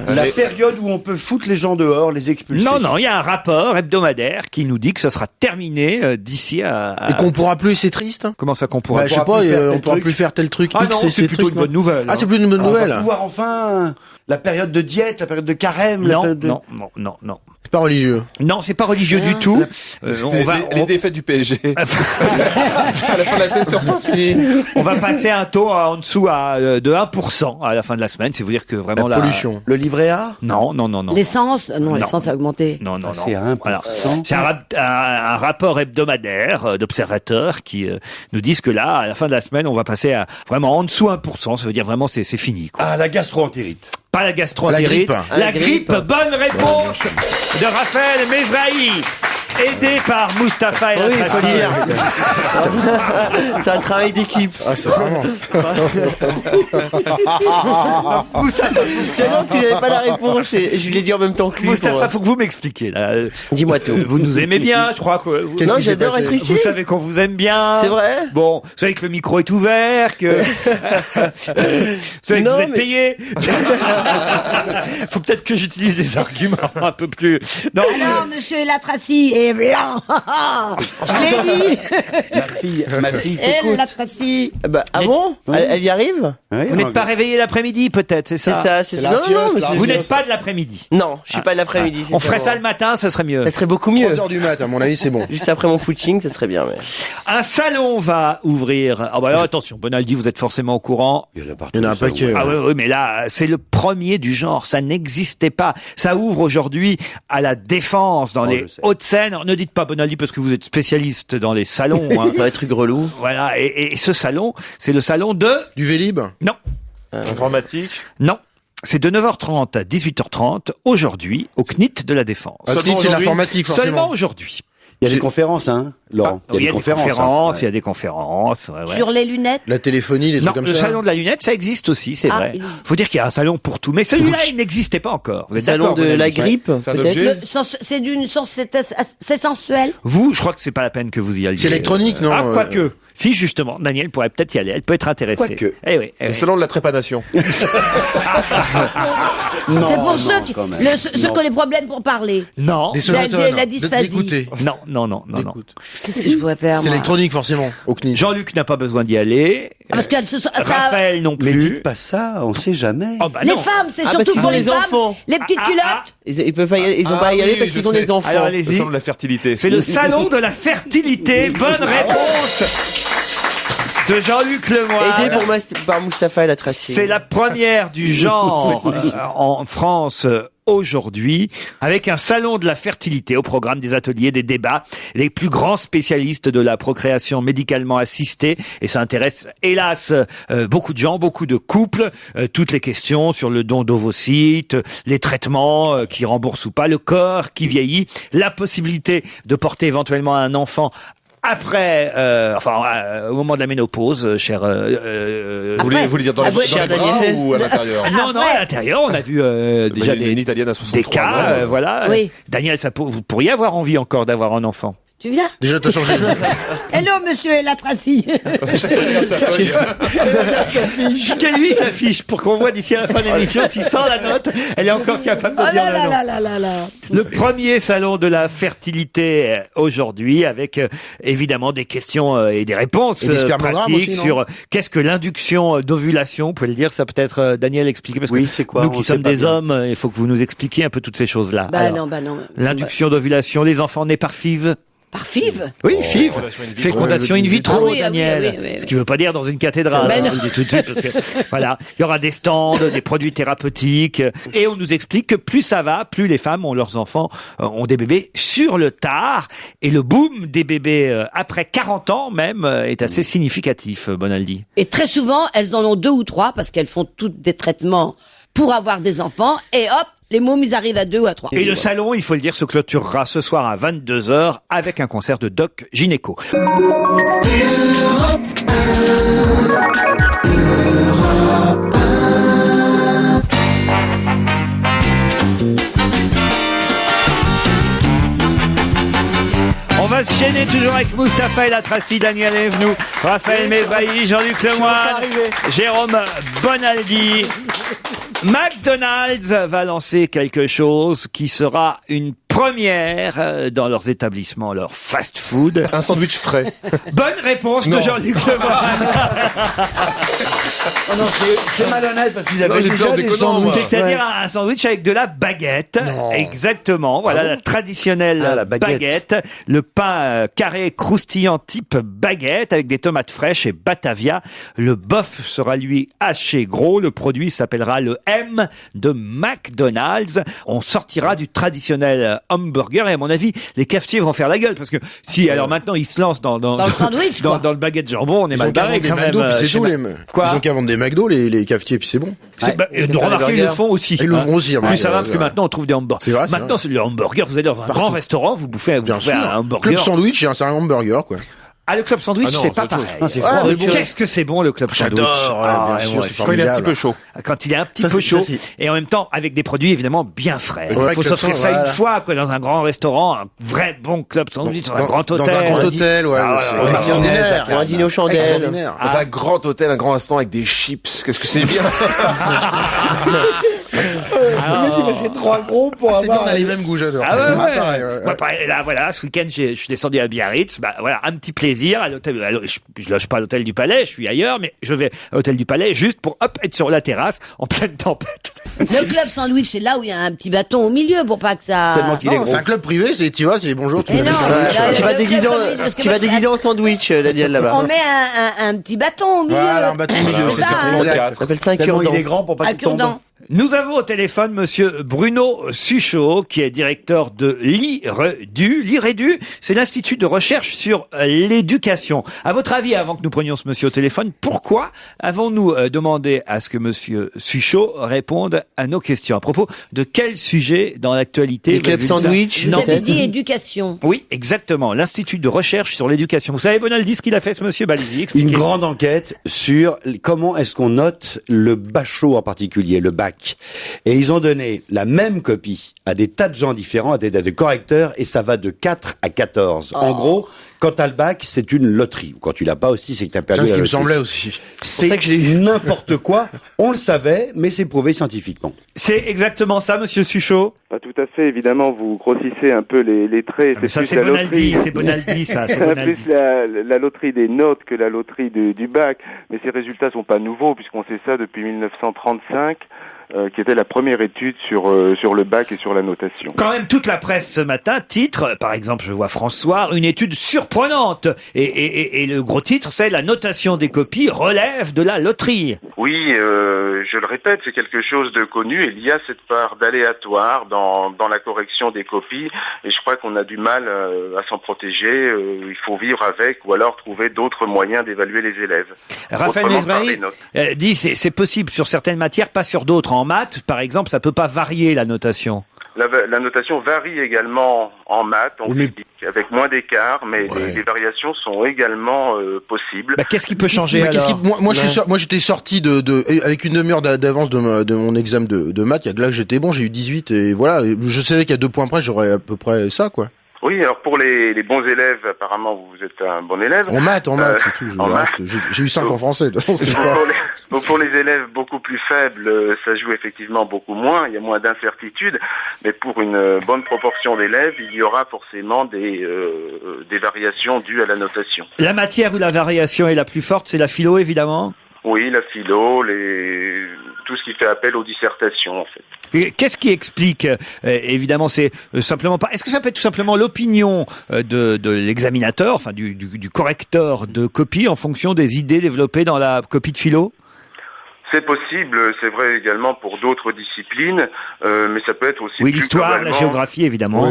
La période où on peut foutre les gens dehors, les expulser. Non, il y a un rapport hebdomadaire qui nous dit que ce sera terminé d'ici à... Et qu'on pourra plus, c'est triste. Comment ça qu'on pourra Bah, je sais pourra pas, plus faire tel on pourra truc. plus faire tel truc. Ah X, non, c'est plutôt triste, une bonne non nouvelle. Ah, c'est plus une bonne On va nouvelle. pouvoir enfin la période de diète, la période de carême. la Non, période de... non. C'est pas religieux. Non, c'est pas religieux du tout. Les défaites du PSG. À la fin de la semaine, c'est enfin fini. On va passer un taux en dessous de 1% à la fin de la semaine. C'est vous dire que vraiment La pollution. Le livret A? Non. L'essence? Non, l'essence a augmenté. Non. C'est à 1%. Voilà. C'est un rapport hebdomadaire d'observateurs qui nous disent que là, à la fin de la semaine, on va passer à vraiment en dessous 1%. Ça veut dire vraiment c'est fini, quoi. Ah, la gastro-entérite. Pas la gastro-entérite. La grippe. Bonne réponse de Raphaël Mesrahi. Aidé par Mustapha El Atrassi. C'est un travail d'équipe. Ah, c'est vraiment. Mustapha, c'est non, parce que j'avais pas la réponse et je l'ai dit en même temps que lui. Mustapha, faut que vous m'expliquiez. Là. Dis-moi tout. Vous nous aimez bien, je crois que. Qu'est-ce Non, qui s'est j'adore passé être ici. Vous savez qu'on vous aime bien. C'est vrai. Bon, vous savez que le micro est ouvert, que vous savez que Non, vous êtes mais- payé. Faut peut-être que j'utilise des arguments un peu plus. Non. Alors, monsieur Latraci est blanc. Je l'ai dit. Ma fille Et t'écoute. Latraci. Bah, ah bon? Elle y arrive? Oui, Vous n'êtes pas réveillé l'après-midi, peut-être, c'est C'est ça? ça, C'est c'est la non, sieste, mais la c'est- Vous sieste. n'êtes pas de l'après-midi. Non, je suis pas de l'après-midi. c'est On ferait bon. ça le matin, ça serait mieux. Ça serait beaucoup mieux. 3h du mat, à mon avis, c'est bon. Juste après mon footing, ça serait bien, mais. Un salon va ouvrir. Ah bah alors attention, Bonaldi, vous êtes forcément au courant. Il y en a partout. Il y en a un ça, paquet. ouais. Ah oui, mais là, c'est le premier du genre. Ça n'existait pas. Ça ouvre aujourd'hui à la Défense, dans Oh, les je sais. Hauts-de-Seine. Ne dites pas Bonaldi parce que vous êtes spécialiste dans les salons. Hein. Dans les trucs relous. Voilà. Et ce salon, c'est le salon de... Du Vélib? Non. Informatique. Non. C'est de 9h30 à 18h30 aujourd'hui au CNIT de la Défense. Ah, si, c'est l'informatique, forcément. Seulement aujourd'hui. Il y a des conférences, hein, Laurent. Il y a des conférences, hein. il y a des conférences. Ouais, ouais. Sur les lunettes. La téléphonie, les Non, trucs comme le ça. salon de la lunette, ça existe aussi, c'est Ah, vrai. il existe. Faut dire qu'il y a un salon pour tout. Mais celui-là, il n'existait pas encore. Vous êtes Salon d'accord, de Bonaldi? la grippe, C'est un peut-être. objet. C'est d'une c'est sensuel. Vous, je crois que c'est pas la peine que vous y alliez. C'est électronique, non? Ah, quoique. Si, justement, Daniel pourrait peut-être y aller. Elle peut être intéressée. Quoique. Eh oui. Le salon de la trépanation. Non, C'est pour non, ceux qui, quand même. ceux qui ont les problèmes pour parler. Non. Des sonotones. la dysphasie. D'écouter. Non. D'écoute. Qu'est-ce que je pourrais faire, C'est moi? électronique, forcément, au CNIT. Jean-Luc n'a pas besoin d'y aller. Ah, parce que ça, Raphaël non Mais plus. dites pas ça, on sait jamais. Oh, bah les non. femmes, c'est Ah, surtout parce qu'ils pour ont les les femmes. enfants. Les petites culottes. Ils peuvent pas y aller, ils ont pas à y aller parce qu'ils ont des enfants. Alors Le allez-y. salon de la fertilité. C'est le salon de la fertilité. Bonne réponse de Jean-Luc Lemoyne. Aidé par Mustapha El Atrassi. C'est la première du genre en France aujourd'hui, avec un salon de la fertilité au programme des ateliers, des débats, les plus grands spécialistes de la procréation médicalement assistée, et ça intéresse hélas beaucoup de gens, beaucoup de couples, toutes les questions sur le don d'ovocytes, les traitements qui remboursent ou pas, le corps qui vieillit, la possibilité de porter éventuellement un enfant après, au moment de la ménopause, cher. Vous voulez dire dans les cher bras Daniel. ou à l'intérieur? non, à l'intérieur, on a vu déjà Il y a une Italienne à des 63 cas, ans. voilà. Oui. Daniel, vous pourriez avoir envie encore d'avoir un enfant. Tu viens? Déjà, t'as changé. Hello, monsieur El Atrassi. Que lui s'affiche pour qu'on voit d'ici à la fin de l'émission si sans la note, elle est encore capable de Oh dire là le là nom. là là là là. Le premier salon de la fertilité aujourd'hui, avec évidemment des questions et des réponses Et des spermogrammes pratiques aussi, non sur qu'est-ce que l'induction d'ovulation. Vous pouvez le dire, ça peut-être Daniel expliquer parce Oui, que c'est quoi nous On qui sait sommes pas des bien. hommes, il faut que vous nous expliquiez un peu toutes ces choses-là. Bah Alors, non. l'induction d'ovulation, les enfants nés par FIV. Par FIV. Oui, FIV. fécondation in vitro. Fécondation in vitro, Ah oui, ah oui, Daniel. ah oui, oui, oui. Ce qui veut pas dire dans une cathédrale. Mais Je non. vous le dis tout de suite parce que, voilà. Il y aura des stands, des produits thérapeutiques. Et on nous explique que plus ça va, plus les femmes ont leurs enfants, ont des bébés sur le tard. Et le boom des bébés après 40 ans même est assez significatif, Bonaldi. Et très souvent, elles en ont 2 ou 3 parce qu'elles font toutes des traitements pour avoir des enfants. Et hop, les mômes, ils arrivent à 2 ou à 3. Et le salon, il faut le dire, se clôturera ce soir à 22h avec un concert de Doc Gynéco. On va se gêner toujours avec Mustapha El Atrassi, Daniel Evenou, Raphaël Mesrahi, Jean-Luc Lemoyne, Jérôme Bonaldi. McDonald's va lancer quelque chose qui sera une première dans leurs établissements, leur fast-food. Un sandwich frais. Bonne réponse de Jean-Luc Lemoyne. Oh non, c'est malhonnête parce qu'ils avaient déjà des sandwichs. C'est-à-dire un sandwich avec de la baguette. Non. Exactement. Voilà la traditionnelle la baguette. Le pain carré croustillant type baguette avec des tomates fraîches et Batavia. Le bœuf sera lui haché gros. Le produit s'appellera le M de McDonald's. On sortira du traditionnel hamburger et à mon avis, les cafetiers vont faire la gueule parce que si alors maintenant ils se lancent dans le sandwich, dans le baguette jambon, on est mal barré quand même. Ils ont qu'à vendre des McDo, les cafetiers, puis c'est bon. Remarquez, ils le font aussi. Ils le font aussi. Plus ça va, parce que maintenant on trouve des hamburgers. C'est vrai, maintenant, c'est le hamburger. Vous allez dans un grand restaurant, vous bouffez un hamburger. Club sandwich, c'est un hamburger, quoi. Ah, le club sandwich, c'est pas pareil. Qu'est-ce que c'est bon, le club sandwich? J'adore, bien sûr, c'est quand il est un petit peu chaud. Quand il est un petit peu chaud. Et en même temps, avec des produits évidemment bien frais. Il faut s'offrir ça une fois, quoi, dans un grand restaurant, un vrai bon club sandwich, dans un grand hôtel. Dans un grand hôtel, ouais. Extraordinaire. Un dîner aux chandelles. Dans un grand hôtel, un grand restaurant avec des chips. Qu'est-ce que c'est bien. C'est trop gros pour avoir. C'est bien, on a les mêmes goûts, j'adore. Moi, là, voilà, ce week-end, je suis descendu à Biarritz. Bah, voilà, un petit plaisir à l'hôtel. Je loge pas à l'hôtel du Palais, je suis ailleurs, mais je vais à l'hôtel du Palais juste pour, être sur la terrasse en pleine tempête. Le club sandwich, c'est là où il y a un petit bâton au milieu pour pas que ça... Tellement qu'il est gros. C'est un club privé, tu vas, c'est bonjour. Mais non, Tu vas déguiser en sandwich, Daniel, là-bas. On met un petit bâton au milieu. Voilà, un bâton au milieu, c'est ça. On appelle ça un Tellement cure-dent. il est grand pour pas qu'il tombe. Nous avons au téléphone monsieur Bruno Suchot, qui est directeur de l'IREDU. L'IREDU, c'est l'Institut de recherche sur l'éducation. À votre avis, avant que nous prenions ce monsieur au téléphone, pourquoi avons-nous demandé à ce que monsieur Suchot réponde à nos questions? À propos de quel sujet dans l'actualité? Les clubs sandwich? Vous avez dit éducation. Oui, exactement. L'Institut de recherche sur l'éducation. Vous savez, Bonaldi, ce qu'il a fait, ce monsieur? Allez-y, expliquez. Une grande enquête sur comment est-ce qu'on note le bachot en particulier, le bac. Et ils ont donné la même copie à des tas de gens différents, à des tas de correcteurs, et ça va de 4 à 14. En gros, quand t'as le bac, c'est une loterie. Quand tu l'as pas aussi, c'est que t'as perdu. C'est ce qui me loterie. semblait aussi. C'est n'importe quoi. On le savait, mais c'est prouvé scientifiquement. C'est exactement ça, monsieur Suchot? Pas tout à fait, évidemment, vous grossissez un peu les traits. Ah, ça, c'est Bonaldi, c'est Bonaldi, ça. C'est plus la loterie des notes que la loterie du bac. Mais ces résultats sont pas nouveaux, puisqu'on sait ça depuis 1935. Qui était la première étude sur le bac et sur la notation. Quand même, toute la presse ce matin titre, par exemple, je vois François, une étude surprenante. Et le gros titre, c'est la notation des copies relève de la loterie. Oui, je le répète, c'est quelque chose de connu. Il y a cette part d'aléatoire dans la correction des copies. Et je crois qu'on a du mal à s'en protéger. Il faut vivre avec ou alors trouver d'autres moyens d'évaluer les élèves. Raphaël Mesrahi dit c'est possible sur certaines matières, pas sur d'autres. En maths, par exemple, ça peut pas varier la notation. La notation varie également en maths, en physique, avec moins d'écart, mais les variations sont également possibles. Bah, qu'est-ce qui peut changer alors? Moi, j'étais sorti avec une demi-heure d'avance de mon examen de maths. Il y a de là que j'étais bon, j'ai eu 18 et voilà. Je savais qu'à 2 points près, j'aurais à peu près ça, quoi. Oui, alors pour les bons élèves, apparemment vous êtes un bon élève. En maths, c'est tout. J'ai eu 5 en français. Pour les élèves beaucoup plus faibles, ça joue effectivement beaucoup moins, il y a moins d'incertitudes, mais pour une bonne proportion d'élèves, il y aura forcément des variations dues à la notation. La matière où la variation est la plus forte, c'est la philo, évidemment? Oui, la philo, tout ce qui fait appel aux dissertations, en fait. Et qu'est-ce qui explique évidemment, c'est simplement pas. Est-ce que ça peut être tout simplement l'opinion de l'examinateur, enfin du correcteur de copie en fonction des idées développées dans la copie de philo? C'est possible, c'est vrai également pour d'autres disciplines, mais ça peut être aussi plus l'histoire, la géographie évidemment.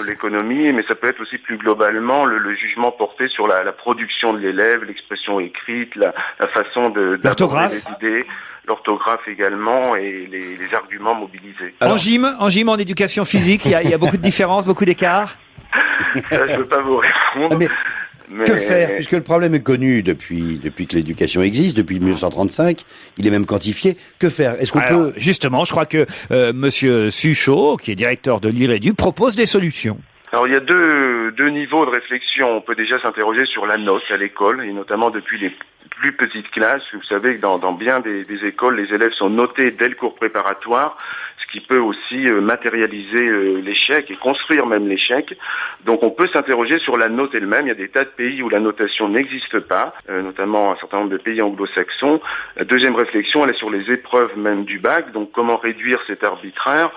L'économie, mais ça peut être aussi plus globalement le jugement porté sur la production de l'élève, l'expression écrite, la façon d'aborder les idées, l'orthographe également et les arguments mobilisés. Alors, en gym, en éducation physique, il y a beaucoup de différences, beaucoup d'écarts. Ça, je peux pas vous répondre. Mais que faire? Puisque le problème est connu depuis que l'éducation existe, depuis 1935, il est même quantifié. Que faire? Est-ce qu'on peut... Justement, je crois que monsieur Suchot, qui est directeur de l'IREDU, propose des solutions. Alors il y a deux niveaux de réflexion. On peut déjà s'interroger sur la note à l'école, et notamment depuis les plus petites classes. Vous savez que dans bien des écoles, les élèves sont notés dès le cours préparatoire, ce qui peut aussi matérialiser l'échec et construire même l'échec. Donc on peut s'interroger sur la note elle-même. Il y a des tas de pays où la notation n'existe pas, notamment un certain nombre de pays anglo-saxons. La deuxième réflexion, elle est sur les épreuves même du bac. Donc comment réduire cet arbitraire?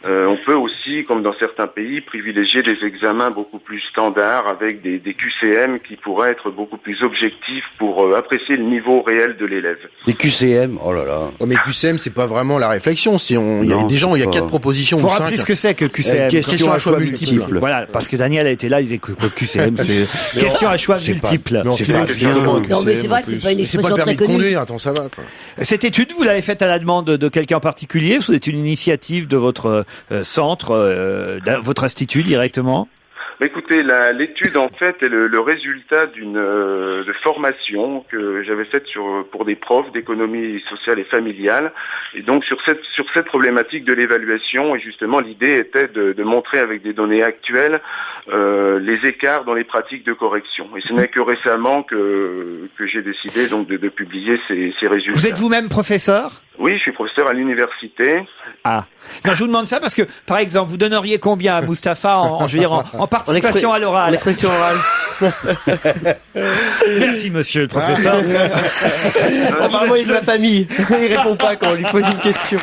On peut aussi, comme dans certains pays, privilégier des examens beaucoup plus standards avec des QCM qui pourraient être beaucoup plus objectifs pour apprécier le niveau réel de l'élève. Des QCM, oh là là. Oh, mais QCM, c'est pas vraiment la réflexion. Il y a 4 propositions. Faut ou 5. rappeler ce que c'est que QCM. Question à choix multiple. Voilà, parce que Daniel a été là, il disait que QCM, c'est question à choix multiple. C'est pas bien. Non, mais c'est vrai que c'est pas une C'est pas expression le très permis de connue. conduire. Attends, ça va, quoi. Cette étude, vous l'avez faite à la demande de quelqu'un en particulier, ou c'est une initiative de votre centre, de votre institut directement? Écoutez, l'étude en fait est le résultat d'une de formation que j'avais faite pour des profs d'économie sociale et familiale. Et donc sur cette problématique de l'évaluation, et justement l'idée était de montrer avec des données actuelles les écarts dans les pratiques de correction. Et ce n'est que récemment que j'ai décidé donc de publier ces résultats. Vous êtes vous-même professeur? Oui, je suis professeur à l'université. Ah. Non, je vous demande ça parce que, par exemple, vous donneriez combien à Moustapha en participation à l'oral? En expression orale. Merci, monsieur le professeur. Apparemment, il est de la famille. Il répond pas quand on lui pose une question.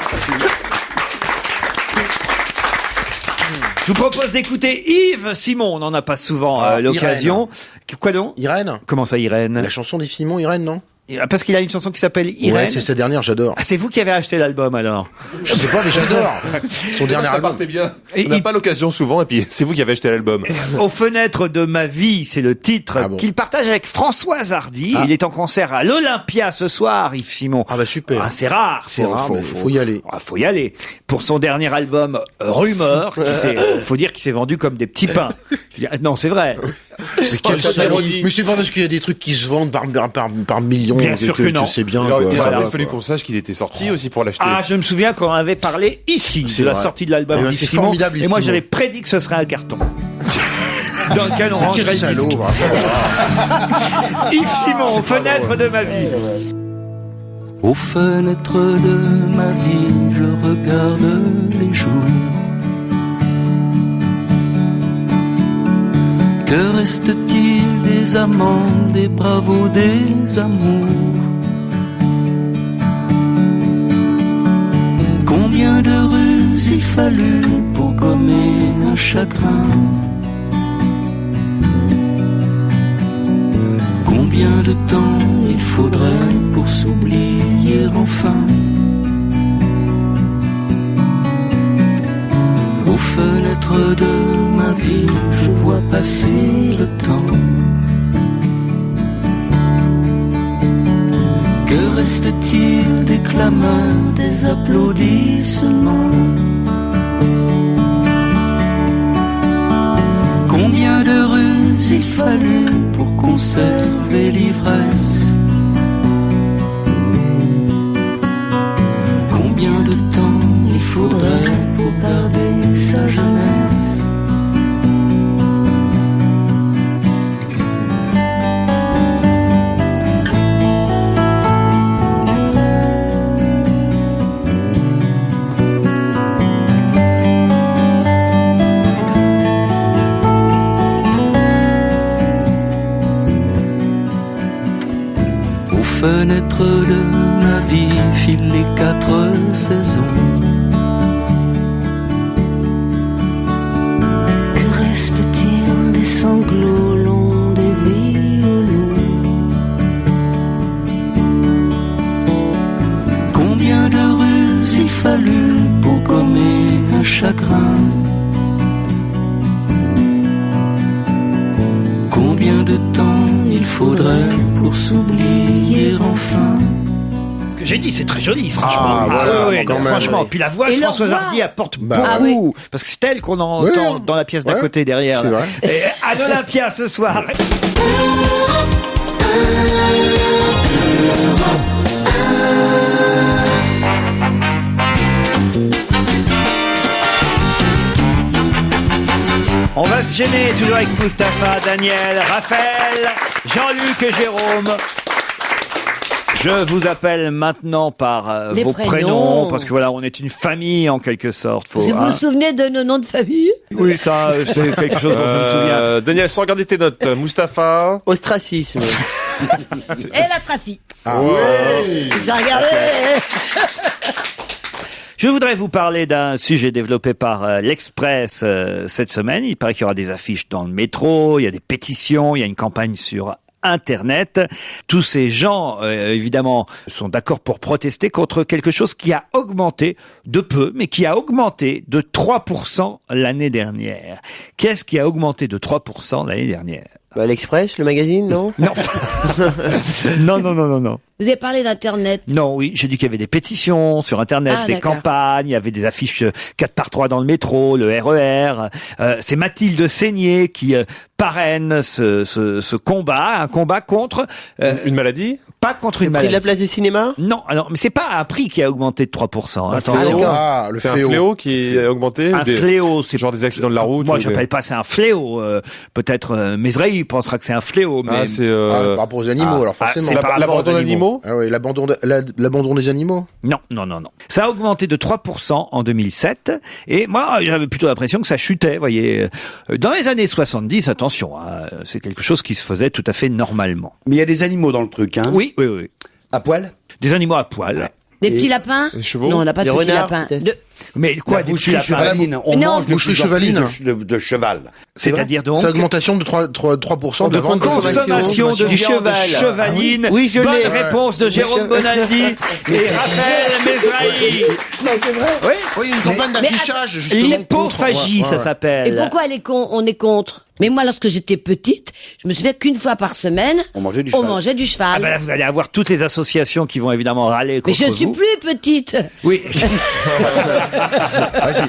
Je vous propose d'écouter Yves Simon. On n'en a pas souvent l'occasion. Quoi donc? Irène. Comment ça, Irène? La chanson d'Yves Simon, Irène, non? Parce qu'il a une chanson qui s'appelle Irène. Ouais, c'est sa dernière, j'adore. Ah, c'est vous qui avez acheté l'album alors? Je sais pas, mais j'adore. Son dernier Ça album. partait bien. On n'a pas l'occasion souvent, et puis c'est vous qui avez acheté l'album. Aux fenêtres de ma vie, c'est le titre qu'il partage avec Françoise Hardy. Il est en concert à l'Olympia ce soir, Yves Simon. Ah bah super. Ah, c'est rare. C'est rare, mais faut y aller. Ah, faut y aller. Pour son dernier album, Rumeur, faut dire qu'il s'est vendu comme des petits pains. Non, c'est vrai. Mais quelle saloperie. Mais c'est pas parce qu'il y a des trucs qui se vendent par millions. Bien sûr que non. C'est bien. Il aurait Voilà, peut-être fallu qu'on sache qu'il était sorti aussi pour l'acheter. Ah, je me souviens qu'on avait parlé ici C'est de la vrai. sortie de l'album Eh ben, d'Yves c'est Simon. formidable, Et Yves moi, Simon. j'avais prédit que ce serait un carton. Dans lequel on rangerait Quel le salaud. disque. Yves Simon, fenêtre de ma vie. Aux fenêtres de ma vie, je regarde les jours. Que reste-t-il des amants, des bravos, des amours? Combien de ruses il fallut pour gommer un chagrin? Combien de temps il faudrait pour s'oublier enfin? Aux fenêtres de ma vie, je vois passer le temps. Que reste-t-il des clameurs, des applaudissements? Combien de ruses il fallut pour conserver l'ivresse? Combien de temps il faudrait pour garder sa jeunesse? Aux fenêtres de ma vie filent les 4 saisons. Que reste-t-il des sanglots longs des violons? Combien de ruses il fallut pour gommer un chagrin? Combien de temps il faudrait pour s'oublier enfin? Ce que j'ai dit, c'est très joli, franchement. Ah, voilà, oui, quand non, même, franchement. oui. Puis la voix Et de leur Françoise voix. Hardy apporte Bah, beaucoup. Parce que c'est elle qu'on entend dans la pièce d'à Ouais. côté derrière. C'est là. vrai. Et à l'Olympia ce soir. On va se gêner toujours avec Moustapha, Daniel, Raphaël, Jean-Luc et Jérôme. Je vous appelle maintenant par Les vos prénoms. prénoms, parce que voilà, on est une famille en quelque sorte. Faut, Est-ce que vous hein. vous souvenez de nos noms de famille? Oui, ça, c'est quelque chose dont je me souviens. Daniel, sans regarder tes notes, Mustapha. Ostracisme. Et la Tracy. Oui. J'ai regardé. Je voudrais vous parler d'un sujet développé par l'Express cette semaine. Il paraît qu'il y aura des affiches dans le métro, il y a des pétitions, il y a une campagne sur Internet. Tous ces gens, évidemment, sont d'accord pour protester contre quelque chose qui a augmenté de peu, mais qui a augmenté de 3% l'année dernière. Qu'est-ce qui a augmenté de 3% l'année dernière? Bah, l'Express, le magazine, non? Non. non. Vous avez parlé d'Internet. Non, oui, j'ai dit qu'il y avait des pétitions sur Internet, Ah, des d'accord. campagnes, il y avait des affiches 4x3 dans le métro, le RER. C'est Mathilde Seigné qui parraine ce combat, un combat contre... Une maladie? Pas contre une Prix maladie. de la place du cinéma? Non, alors, mais c'est pas un prix qui a augmenté de 3%. Attention. Le c'est un fléau qui a augmenté. Un fléau, c'est genre des accidents de la route. Moi, ou j'appelle pas ça un fléau. Peut-être Mesrahi pensera que c'est un fléau, mais c'est par rapport aux animaux, alors forcément. c'est par rapport aux animaux. Ah oui, l'abandon des animaux. Non. Ça a augmenté de 3% en 2007. Et moi, j'avais plutôt l'impression que ça chutait, voyez. Dans les années 70, attention, hein, c'est quelque chose qui se faisait tout à fait normalement. Mais il y a des animaux dans le truc, hein? Oui. À poil? Des animaux à poil. Des petits lapins? Des chevaux? Non, on n'a pas de Des petits renards, lapins. peut-être. Mais quoi, La des petits boucherie lapins? chevaline. On Mais non, mange de boucherie plus en plus chevaline. de cheval. C'est-à-dire donc Augmentation de 3% de vente consommation de du viande cheval. chevaline. Oui, je Bonne l'ai. réponse de Jérôme Bonaldi et Raphaël Mesrahi. Oui, une campagne d'affichage, justement. L'hypophagie, ça Et s'appelle. pourquoi on est contre? Mais moi, lorsque j'étais petite, je me souviens qu'une fois par semaine, On mangeait du on cheval. mangeait du Ah cheval. ben là, vous allez avoir toutes les associations qui vont évidemment râler Mais contre je ne vous. suis plus petite. Oui.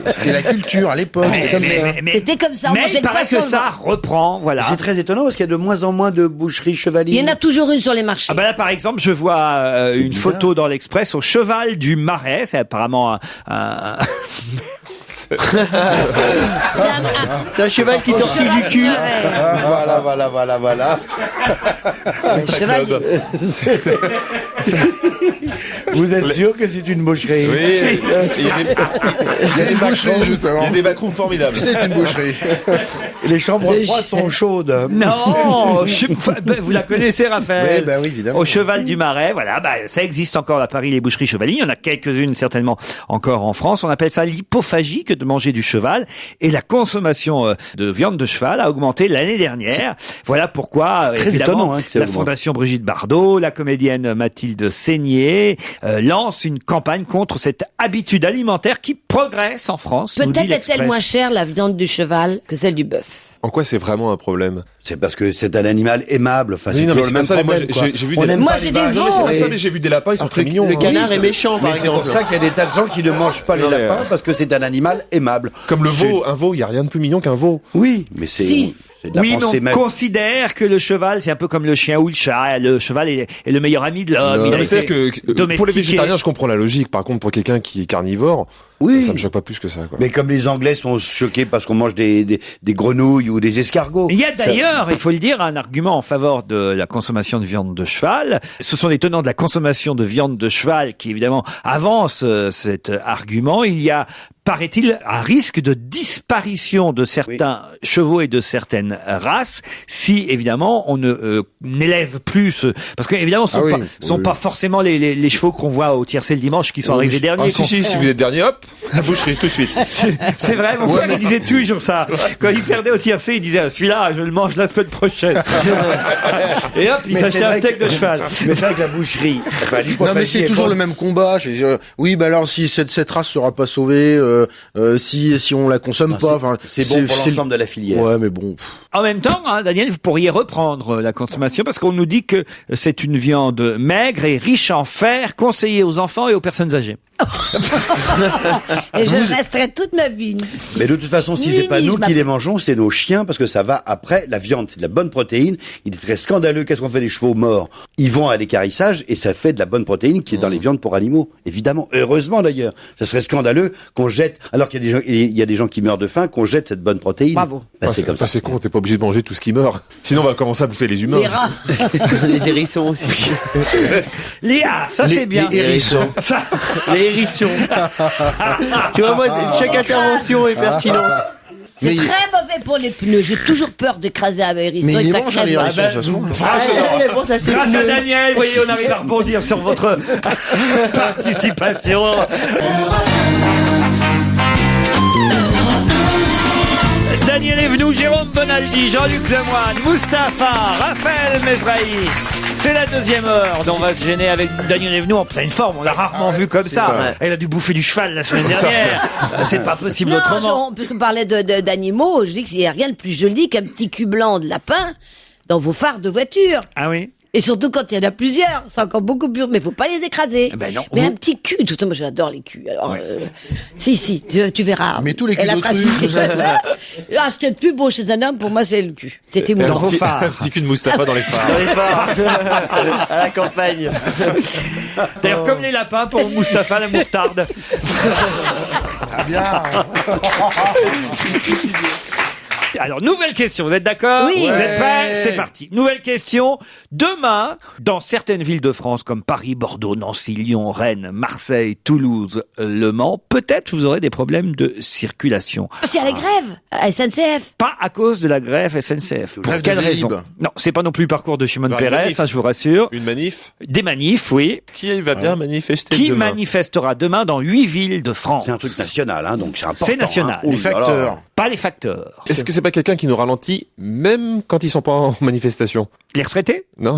C'était la culture à l'époque, c'était comme ça. C'était comme ça, on mais mangeait il le paraît poisson. que ça reprend, voilà. C'est très étonnant parce qu'il y a de moins en moins de boucheries chevalines. Il y en a toujours une sur les marchés. Ah ben là, par exemple, je vois une bizarre. photo dans l'Express au cheval du Marais. C'est apparemment un... C'est un cheval qui tortille du cul. Voilà. Le cheval. Vous êtes sûr que c'est une boucherie? Oui, C'est une boucherie, justement. il y a des backrooms formidables. C'est une boucherie. Les chambres froides sont chaudes. Non, vous la connaissez, Raphaël? Oui, évidemment. Au cheval du Marais, voilà, ça existe encore à Paris, les boucheries chevalines. Il y en a quelques-unes certainement encore en France. On appelle ça l'hypophagie, que de manger du cheval. Et la consommation de viande de cheval a augmenté l'année dernière. Voilà pourquoi, très évidemment, étonnant, hein, que ça la augmente. Fondation Brigitte Bardot, la comédienne Mathilde Seigné lance une campagne contre cette habitude alimentaire qui progresse en France. nous dit Peut-être l'Express. est-elle moins chère, la viande du cheval, que celle du bœuf. En quoi c'est vraiment un problème? C'est parce que c'est un animal aimable. Enfin, c'est non, mais toujours c'est le même pas ça, mais moi, problème. quoi. j'ai vu On des- n'aime Moi, pas j'ai les des vaches. veaux. C'est pas ça, mais j'ai vu des lapins, ils sont très mignons. Le hein. canard est méchant, par Mais c'est exemple. pour ça qu'il y a des tas de gens qui ne mangent pas les Non, mais, lapins parce que c'est un animal aimable. Comme le C'est- veau, un veau, il y a rien de plus mignon qu'un veau. Oui, mais c'est Si. c'est de la Oui, mais pensée on même. considère que le cheval, c'est un peu comme le chien ou le chat. Le cheval est le meilleur ami de l'homme. Non, Il a mais été c'est-à-dire que pour les domestiqué. végétariens, je comprends la logique. Par contre, pour quelqu'un qui est carnivore, Oui. ça me choque pas plus que ça. Quoi. Mais comme les Anglais sont choqués parce qu'on mange des grenouilles ou des escargots. Il y a d'ailleurs, il faut le dire, un argument en faveur de la consommation de viande de cheval. Ce sont les tenants de la consommation de viande de cheval qui, évidemment, avancent cet argument. Il y a, paraît-il, un risque de disparition de certains chevaux et de certaines races si, évidemment, on ne n'élève plus... parce que, évidemment, ce sont pas forcément les chevaux qu'on voit au tiercé le dimanche qui sont arrivés derniers. Ah, si vous êtes dernier, hop, la boucherie tout de suite. C'est vrai, mon père, il disait toujours ça. Quand il perdait au tiercé, il disait, celui-là, je le mange la semaine prochaine. Et hop, il Mais s'achetait c'est un vrai steak que- de cheval. Mais c'est vrai que la boucherie, enfin, Non, mais l'hypophagie c'est est toujours bonne. le même combat. Oui, bah alors si cette race sera pas sauvée, si on la consomme Non, pas, c'est bon pour l'ensemble de la filière. Ouais, mais bon. En même temps, hein, Daniel, vous pourriez reprendre la consommation parce qu'on nous dit que c'est une viande maigre et riche en fer, conseillée aux enfants et aux personnes âgées. Et je resterai toute ma vie. Mais de toute façon, si c'est pas nous qui les mangeons, c'est nos chiens, parce que ça va après la viande. C'est de la bonne protéine. Il est très scandaleux. Qu'est-ce qu'on fait des chevaux morts? Ils vont à l'équarrissage et ça fait de la bonne protéine qui est dans les viandes pour animaux. Évidemment. Heureusement d'ailleurs. Ça serait scandaleux qu'on jette, alors qu'il y a des gens qui meurent de faim, qu'on jette cette bonne protéine. Bravo. Bah, c'est comme ça. C'est con, t'es pas obligé de manger tout ce qui meurt. Sinon, on va commencer à bouffer les humains. Les rats. Les hérissons aussi. Léa, ça c'est bien. Les hérissons. Les hérissons. Tu vois, moi, chaque intervention est pertinente. C'est très mauvais pour les pneus. J'ai toujours peur d'écraser un hérisson. Mais et il ça mange un crève. hérisson, ça se trouve. Grâce à Daniel, vous voyez, on arrive à rebondir sur votre participation. Daniel Evenou, Jérôme Bonaldi, Jean-Luc Lemoyne, Mustapha, Raphaël Mesrahi. C'est la deuxième heure dont on va se gêner avec Daniel Evenou en pleine forme. On l'a rarement vu comme ça. Elle a dû bouffer du cheval la semaine dernière. C'est pas possible Non, autrement. puisqu'on parlait d'animaux, je dis qu'il n'y a rien de plus joli qu'un petit cul blanc de lapin dans vos phares de voiture. Ah oui? Et surtout quand il y en a plusieurs, c'est encore beaucoup plus. Mais faut pas les écraser. Ben non. Mais un petit cul, tout ça, moi j'adore les culs. Alors, si, tu verras. Mais tous les culs Elle a d'autrui. Ah, ce qui est le plus beau chez un homme, pour moi, c'est le cul. C'était mon Un petit cul de Mustapha dans les phares. À la campagne. D'ailleurs, comme les lapins pour Mustapha, la moutarde. Ah bien. Alors, nouvelle question, vous êtes d'accord? Oui. Vous êtes prêts? C'est parti. Nouvelle question. Demain, dans certaines villes de France comme Paris, Bordeaux, Nancy, Lyon, Rennes, Marseille, Toulouse, Le Mans, peut-être vous aurez des problèmes de circulation. Parce qu'il y a la grève à SNCF. Pas à cause de la grève SNCF. Pour Grève quelle de raison? Vélib. Non, c'est pas non plus le parcours de Shimon Une Peres, manif. ça je vous rassure. Une manif. Des manifs, oui. Qui va bien manifester Qui demain? manifestera demain dans 8 villes de France? C'est un truc national, hein, donc c'est important. C'est national. Hein. Les facteurs. Pas les facteurs. Est-ce que c'est pas quelqu'un qui nous ralentit même quand ils sont pas en manifestation? Les retraités? Non.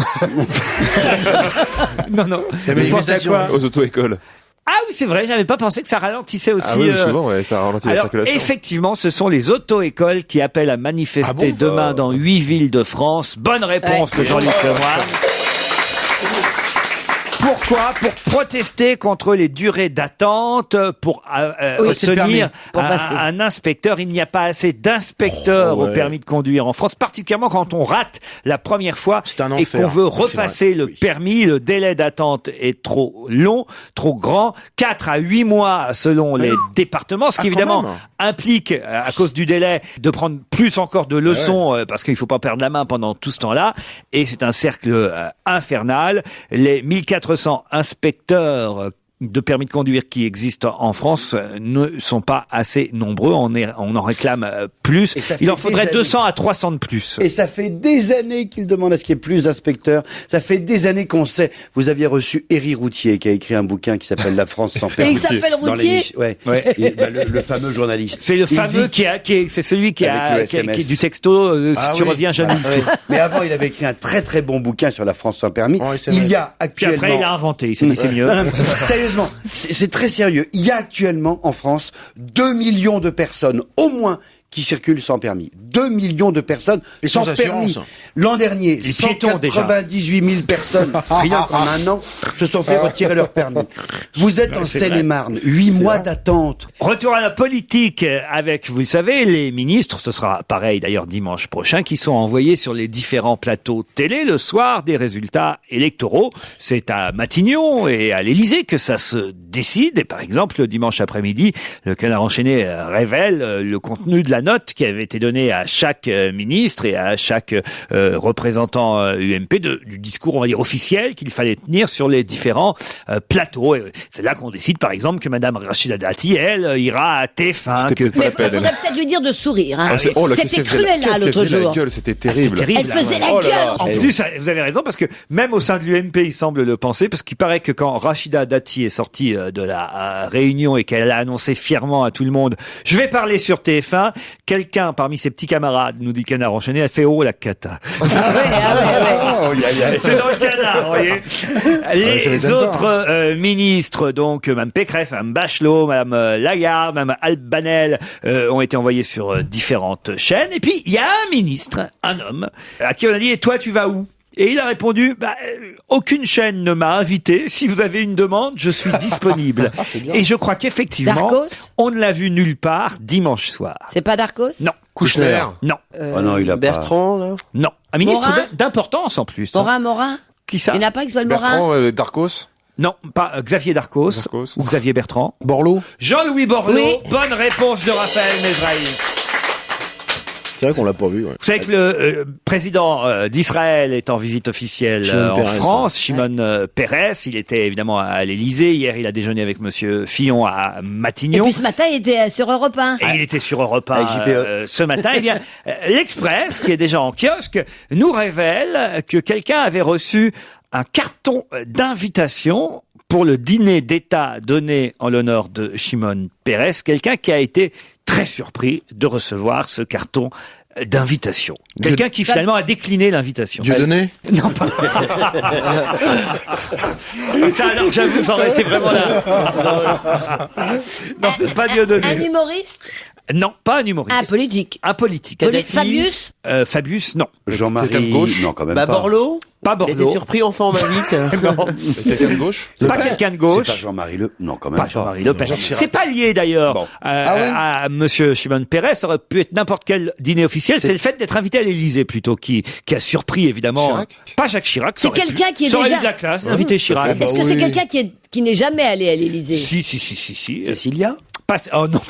Non. La Vous pensez à manifestation. quoi? Aux auto-écoles. Ah oui, c'est vrai, j'avais pas pensé que ça ralentissait aussi. Ah oui, souvent, ouais, ça ralentit la Alors, circulation. effectivement, ce sont les auto-écoles qui appellent à manifester demain dans 8 villes de France. Bonne réponse de Jean-Luc Lemoyne. Pourquoi? Pour protester contre les durées d'attente, pour obtenir un inspecteur. Il n'y a pas assez d'inspecteurs au permis de conduire en France, particulièrement quand on rate la première fois et qu'on veut repasser le permis. Le délai d'attente est trop long, trop grand, 4 à 8 mois selon les départements, ce qui évidemment implique, à cause du délai, de prendre plus encore de leçons, parce qu'il faut pas perdre la main pendant tout ce temps-là. Et c'est un cercle infernal. Les 1400 inspecteurs de permis de conduire qui existent en France ne sont pas assez nombreux. On en réclame plus. Il en faudrait 200 à 300 de plus. Et ça fait des années qu'ils demandent à ce qu'il y ait plus d'inspecteurs. Ça fait des années qu'on sait. Vous aviez reçu Éric Routier qui a écrit un bouquin qui s'appelle La France sans permis. Et il s'appelle Routier. Et, le fameux journaliste. C'est le fameux c'est celui qui est du texto. Si tu reviens, j'annule tout. Mais avant, il avait écrit un très très bon bouquin sur la France sans permis. Il y a actuellement. Puis après, il a inventé. Il s'est dit c'est mieux. Sérieusement, c'est très sérieux. Il y a actuellement en France 2 millions de personnes, au moins, qui circulent sans permis. 2 millions de personnes sans permis. L'an dernier, 198 000 personnes, rien qu'en un an, se sont fait retirer leur permis. Vous êtes en Seine-et-Marne, 8 mois d'attente. Retour à la politique avec, vous le savez, les ministres, ce sera pareil d'ailleurs dimanche prochain, qui sont envoyés sur les différents plateaux télé le soir des résultats électoraux. C'est à Matignon et à l'Élysée que ça se décide. Et par exemple, le dimanche après-midi, le Canard enchaîné révèle le contenu de la note qui avait été donnée à chaque ministre et à chaque représentant UMP du discours, on va dire, officiel qu'il fallait tenir sur les différents plateaux. Et c'est là qu'on décide, par exemple, que Madame Rachida Dati, elle, ira à TF1. Il faudrait peut-être lui dire de sourire. Hein. C'était cruel, là, l'autre jour. La gueule, c'était terrible. Elle faisait la gueule. En plus, vous avez raison, parce que même au sein de l'UMP, il semble le penser, parce qu'il paraît que quand Rachida Dati est sortie de la réunion et qu'elle a annoncé fièrement à tout le monde « Je vais parler sur TF1 », quelqu'un parmi ses petits camarades, nous dit Canard enchaîné, a fait « Oh, la cata ». C'est dans le Canard, vous voyez. Les autres ministres, donc Mme Pécresse, Mme Bachelot, Mme Lagarde, Mme Albanel, ont été envoyés sur différentes chaînes. Et puis, il y a un ministre, un homme, à qui on a dit « Et toi, tu vas où ?» Et il a répondu, aucune chaîne ne m'a invité. Si vous avez une demande, je suis disponible. Et je crois qu'effectivement, Darcos on ne l'a vu nulle part dimanche soir. C'est pas Darcos? Non. Kouchner. Non. Oh non, il a Bertrand, là. Non. Un ministre Morin d'importance en plus. Morin Qui ça? Il n'y en a pas qui s'appelle Morin? Bertrand, Darcos. Non, pas Xavier Darcos, ou Xavier Bertrand. Borloo. Jean-Louis Borloo. Oui. Bonne réponse de Raphaël Mesrahi. C'est vrai qu'on l'a pas vu. Ouais. Vous savez que le président d'Israël est en visite officielle en Peres, France, Shimon Peres. Il était évidemment à l'Élysée. Hier, il a déjeuné avec Monsieur Fillon à Et Matignon. puis ce matin, il était sur Europe 1. Et il était sur Europe 1 Avec JPE. ce matin. Eh bien, l'Express, qui est déjà en kiosque, nous révèle que quelqu'un avait reçu un carton d'invitation pour le dîner d'État donné en l'honneur de Shimon Peres. Quelqu'un qui a été très surpris de recevoir ce carton d'invitation. Quelqu'un qui finalement a décliné l'invitation. Dieudonné? Non, pas. Ça, alors, j'avoue, ça aurait été vraiment là. Non, c'est pas Dieudonné. Un humoriste? Non, pas un humoriste. Un politique? Un politique. Fabius? Fabius, non. Jean-Marie, non, quand même pas. Borloo? Pas Il était Borloo. surpris, enfin, on m'invite. Non. Quelqu'un de gauche. Pas quelqu'un de gauche. C'est pas Jean-Marie Le... Non, quand même Pas Jean-Marie Le Pen. C'est pas lié d'ailleurs Bon. à Monsieur Shimon Peres. Ça aurait pu être n'importe quel dîner officiel. C'est le fait d'être invité à l'Élysée plutôt qui a surpris évidemment. Chirac. Pas Jacques Chirac. C'est quelqu'un qui est ça aurait déjà- eu de la classe. Invité Chirac. Est-ce que c'est quelqu'un qui n'est jamais allé à l'Élysée? Si. Cécilia? Pas... Oh non.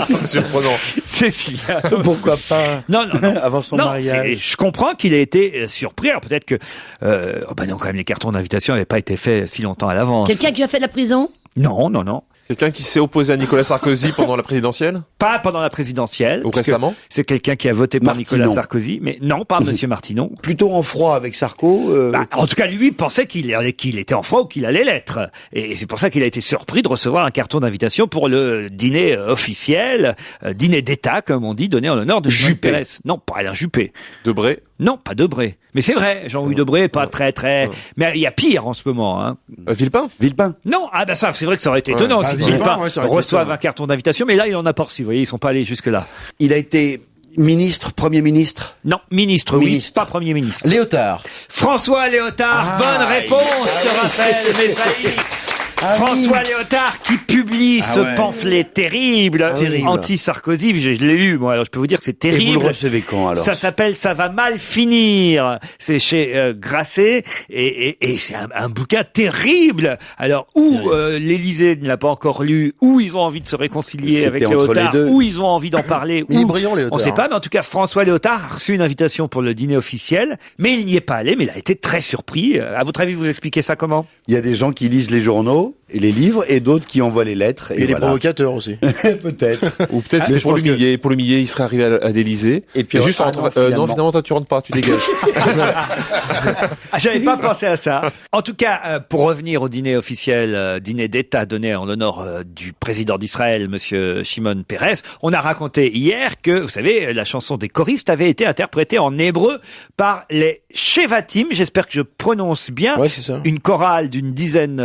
C'est surprenant. Cécilia. Pourquoi pas? Non. Avant son Non, mariage. je comprends qu'il ait été surpris. Alors peut-être que, non, quand même, les cartons d'invitation n'avaient pas été faits si longtemps à l'avance. Quelqu'un qui a fait de la prison? Non. Quelqu'un qui s'est opposé à Nicolas Sarkozy pendant la présidentielle. Pas pendant la présidentielle. Ou parce que récemment. C'est quelqu'un qui a voté pour Martinon. Nicolas Sarkozy. Mais non, pas Monsieur Martinon. Plutôt en froid avec Sarko. En tout cas, lui pensait qu'il était en froid ou qu'il allait l'être. Et c'est pour ça qu'il a été surpris de recevoir un carton d'invitation pour le dîner officiel, dîner d'État, comme on dit, donné en l'honneur de Juppé. Juppé. Non, pas Alain Juppé. Debré. Non, pas Debré. Mais c'est vrai, Jean-Louis Debré, pas très... Mais il y a pire en ce moment. Hein. Villepin. Villepin. Non, ça, c'est vrai que ça aurait été étonnant si Villepin reçoive un carton d'invitation. Mais là, il en a pas reçu. Vous voyez, ils sont pas allés jusque-là. Il a été ministre, Premier ministre. Non, ministre, oui, Ministre. pas Premier ministre. Léotard. François Léotard, bonne réponse de Raphaël Mesrahi. François Léotard qui publie ce pamphlet terrible, anti-Sarkozy. Je l'ai lu, moi, alors je peux vous dire que c'est terrible. Et vous le recevez quand, alors? Ça s'appelle Ça va mal finir. C'est chez Grasset et c'est un bouquin terrible. Alors, l'Élysée ne l'a pas encore lu, ou ils ont envie de se réconcilier C'était avec entre Léotard, les deux. ou ils ont envie d'en parler, Il est ou brillant, Léotard. on sait pas, mais en tout cas, François Léotard a reçu une invitation pour le dîner officiel, mais il n'y est pas allé, mais il a été très surpris. À votre avis, vous expliquez ça comment? Il y a des gens qui lisent les journaux et les livres et d'autres qui envoient les lettres. Et les voilà. provocateurs aussi. Peut-être. Ou peut-être Mais c'était je pour pense l'humilier. Pour l'humilier, il serait arrivé à l'Élysée. Et puis, juste non, finalement, toi, tu rentres pas, tu dégages. J'avais pas pensé à ça. En tout cas, pour revenir au dîner officiel, dîner d'État donné en l'honneur du président d'Israël, Monsieur Shimon Peres, on a raconté hier que, vous savez, la chanson des choristes avait été interprétée en hébreu par les Shevatim, j'espère que je prononce bien, Ouais, c'est ça. une chorale d'une dizaine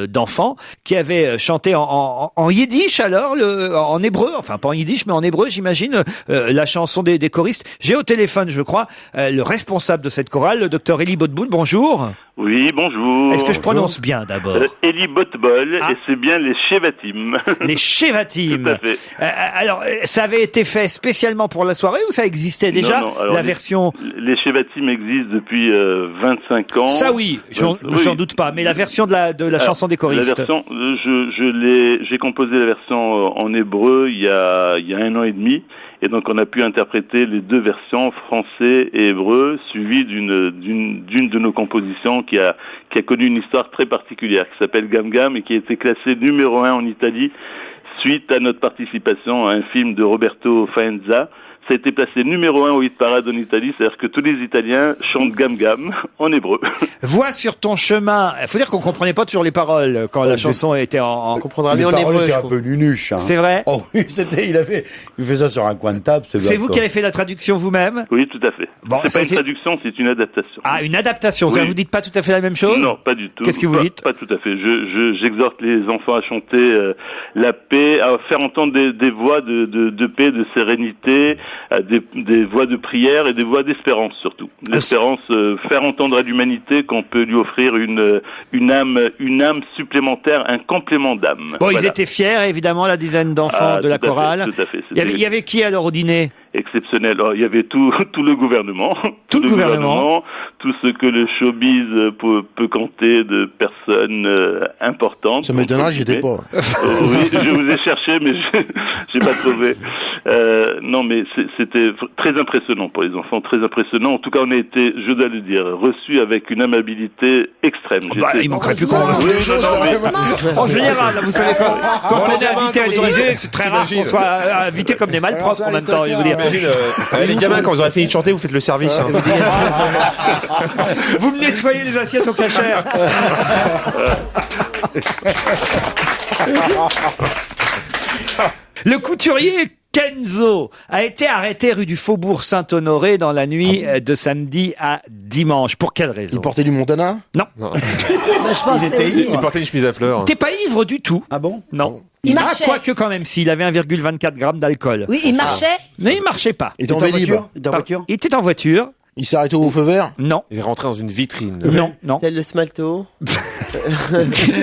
d'enfants qui avaient chanté en yiddish alors, en hébreu, enfin pas en yiddish mais en hébreu j'imagine, la chanson des choristes. J'ai au téléphone, je crois, le responsable de cette chorale, le docteur Eli Botboul, bonjour. Oui, bonjour. Est-ce que je prononce bien d'abord? Eli Botbol, et c'est bien les Shevatim. Les Shevatim. Tout à fait. Alors, ça avait été fait spécialement pour la soirée ou ça existait déjà, Non, alors, la version... Les Shevatim existent depuis 25 ans. Ça oui, j'en doute pas, mais la version de la chanson des choristes. La version, j'ai composé la version en hébreu il y a 1 an et demi. Et donc on a pu interpréter les deux versions, français et hébreu, suivies d'une de nos compositions qui a connu une histoire très particulière, qui s'appelle Gam Gam et qui a été classée numéro 1 en Italie suite à notre participation à un film de Roberto Faenza. Ça a été placé numéro 1 au hit parade en Italie, c'est-à-dire que tous les Italiens chantent Gam Gam en hébreu. Vois sur ton chemin. Il faut dire qu'on comprenait pas toujours les paroles quand la chanson était en... On comprendra Les bien en paroles hébreu. étaient un peu nunuches. Hein. C'est vrai? Oh oui, il fait ça sur un coin de table. C'est vous qui avez fait la traduction vous-même? Oui, tout à fait. Bon, c'est pas une traduction, c'est une adaptation. Ah, une adaptation. Oui. Vous dites pas tout à fait la même chose? Non, pas du tout. Qu'est-ce que vous dites? Pas tout à fait. J'exhorte les enfants à chanter la paix, à faire entendre des voix de paix, de sérénité, des voix de prière et des voix d'espérance surtout. L'espérance, faire entendre à l'humanité qu'on peut lui offrir une âme supplémentaire, un complément d'âme. Bon, ils étaient fiers, évidemment, la dizaine d'enfants de la chorale. Tout à fait. Il y avait qui alors au dîner? Exceptionnel. Alors, il y avait tout le gouvernement. Tout le gouvernement. Tout ce que le showbiz peut compter de personnes importantes. Ça m'étonnera, j'y étais pas. Oui, je vous ai cherché, mais j'ai pas trouvé. Non, mais c'était très impressionnant pour les enfants, très impressionnant. En tout cas, on a été, je dois le dire, reçus avec une amabilité extrême. Il manquerait plus qu'on en général, vous savez, quand on est invité à l'Élysée, c'est très rare qu'on soit invité comme des malpropres en même temps, je veux dire. Les gamins, quand vous aurez fini de chanter, vous faites le service. Hein. Vous me nettoyez les assiettes au cachère. Le couturier Kenzo a été arrêté rue du Faubourg Saint-Honoré dans la nuit de samedi à dimanche. Pour quelle raison? Il portait du Montana? Non. Il portait une chemise à fleurs. Il n'était pas ivre du tout. Ah bon? Non. Il marchait. Quoique quand même, s'il avait 1,24 grammes d'alcool. Oui, il marchait. Mais il marchait pas. Il était en Vélib. Il était en voiture. Il s'est arrêté au feu vert? Non. Il est rentré dans une vitrine. Non. Celle de Smalto.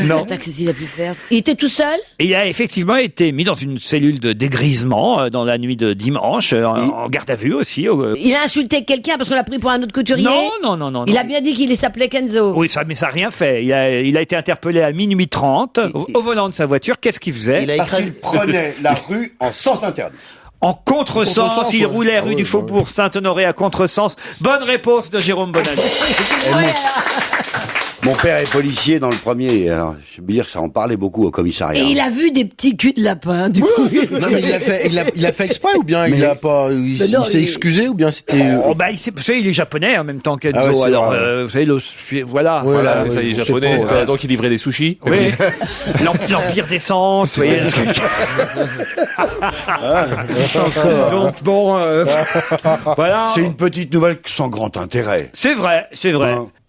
Non. Qu'est-ce qu'il a pu faire? Il était tout seul? Et il a effectivement été mis dans une cellule de dégrisement dans la nuit de dimanche, en garde à vue aussi. Il a insulté quelqu'un parce qu'on l'a pris pour un autre couturier? Non. Il a bien dit qu'il s'appelait Kenzo. Oui, mais ça n'a rien fait. Il a été interpellé à minuit 30 au volant de sa voiture. Qu'est-ce qu'il faisait? Parce qu'il prenait la rue en sens interdit. En contresens, il roulait rue du Faubourg Saint-Honoré à contresens. Bonne réponse de Jérôme Bonaldi. Mon père est policier dans le premier, alors je veux dire que ça en parlait beaucoup au commissariat. Et il a vu des petits culs de lapin, du coup. Non, mais il a fait exprès ou bien il a pas, il s'est excusé ou bien c'était. Vous savez, il est japonais en même temps qu'Enzo. Alors, vous savez, voilà. Voilà, c'est ça, il est japonais. Donc il livrait des sushis. Oui. L'empire des sens, vous voyez. Donc bon, voilà. C'est une petite nouvelle sans grand intérêt. C'est vrai.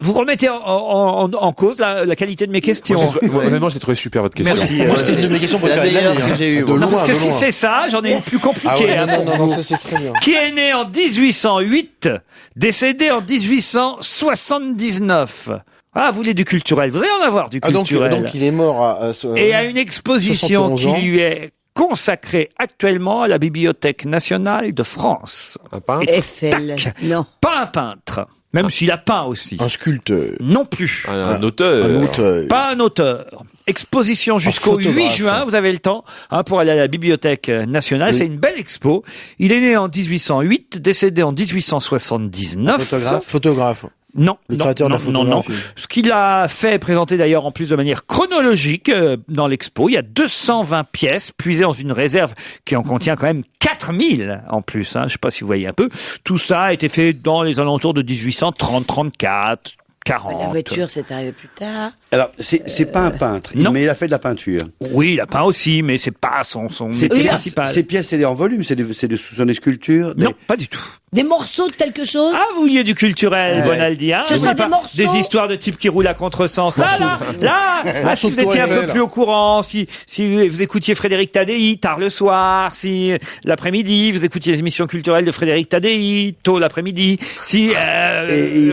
Vous remettez en cause la qualité de mes questions. Honnêtement, j'ai trouvé super votre question. Merci. Moi, c'était une de mes questions préférées de l'année. Que j'ai eu. Parce que si c'est ça, j'en ai une plus compliquée. Non, ça c'est très bien. Qui est né en 1808, décédé en 1879. Ah, vous voulez du culturel? Vous allez en avoir du culturel. Donc il est mort et à une exposition qui lui est consacrée actuellement à la Bibliothèque nationale de France. Un peintre? Eiffel. Non. Pas un peintre. Même s'il a peint aussi. Un sculpteur. Non plus. Un auteur. Pas un auteur. Exposition jusqu'au 8 juin, vous avez le temps pour aller à la Bibliothèque nationale. Oui. C'est une belle expo. Il est né en 1808, décédé en 1879. Photographe. Non, le créateur de la photographie. Ce qu'il a fait présenter d'ailleurs en plus de manière chronologique dans l'expo, il y a 220 pièces puisées dans une réserve qui en contient quand même 4000 en plus. Je sais pas si vous voyez un peu. Tout ça a été fait dans les alentours de 1830, 34, 40. La voiture, c'est arrivé plus tard. Alors, c'est pas un peintre, mais il a fait de la peinture. Oui, il a peint aussi, mais c'est pas son métier principal. Ces pièces, c'est en volume, ce sont des sculptures. Non, pas du tout. Des morceaux de quelque chose? Ah, vous vouliez du culturel, Bonaldi, hein? Ce sont des morceaux. Des histoires de type qui roule à contresens. Là, si vous étiez un peu plus au courant, si vous écoutiez Frédéric Tadei tard le soir, si l'après-midi, vous écoutiez les émissions culturelles de Frédéric Tadei tôt l'après-midi, si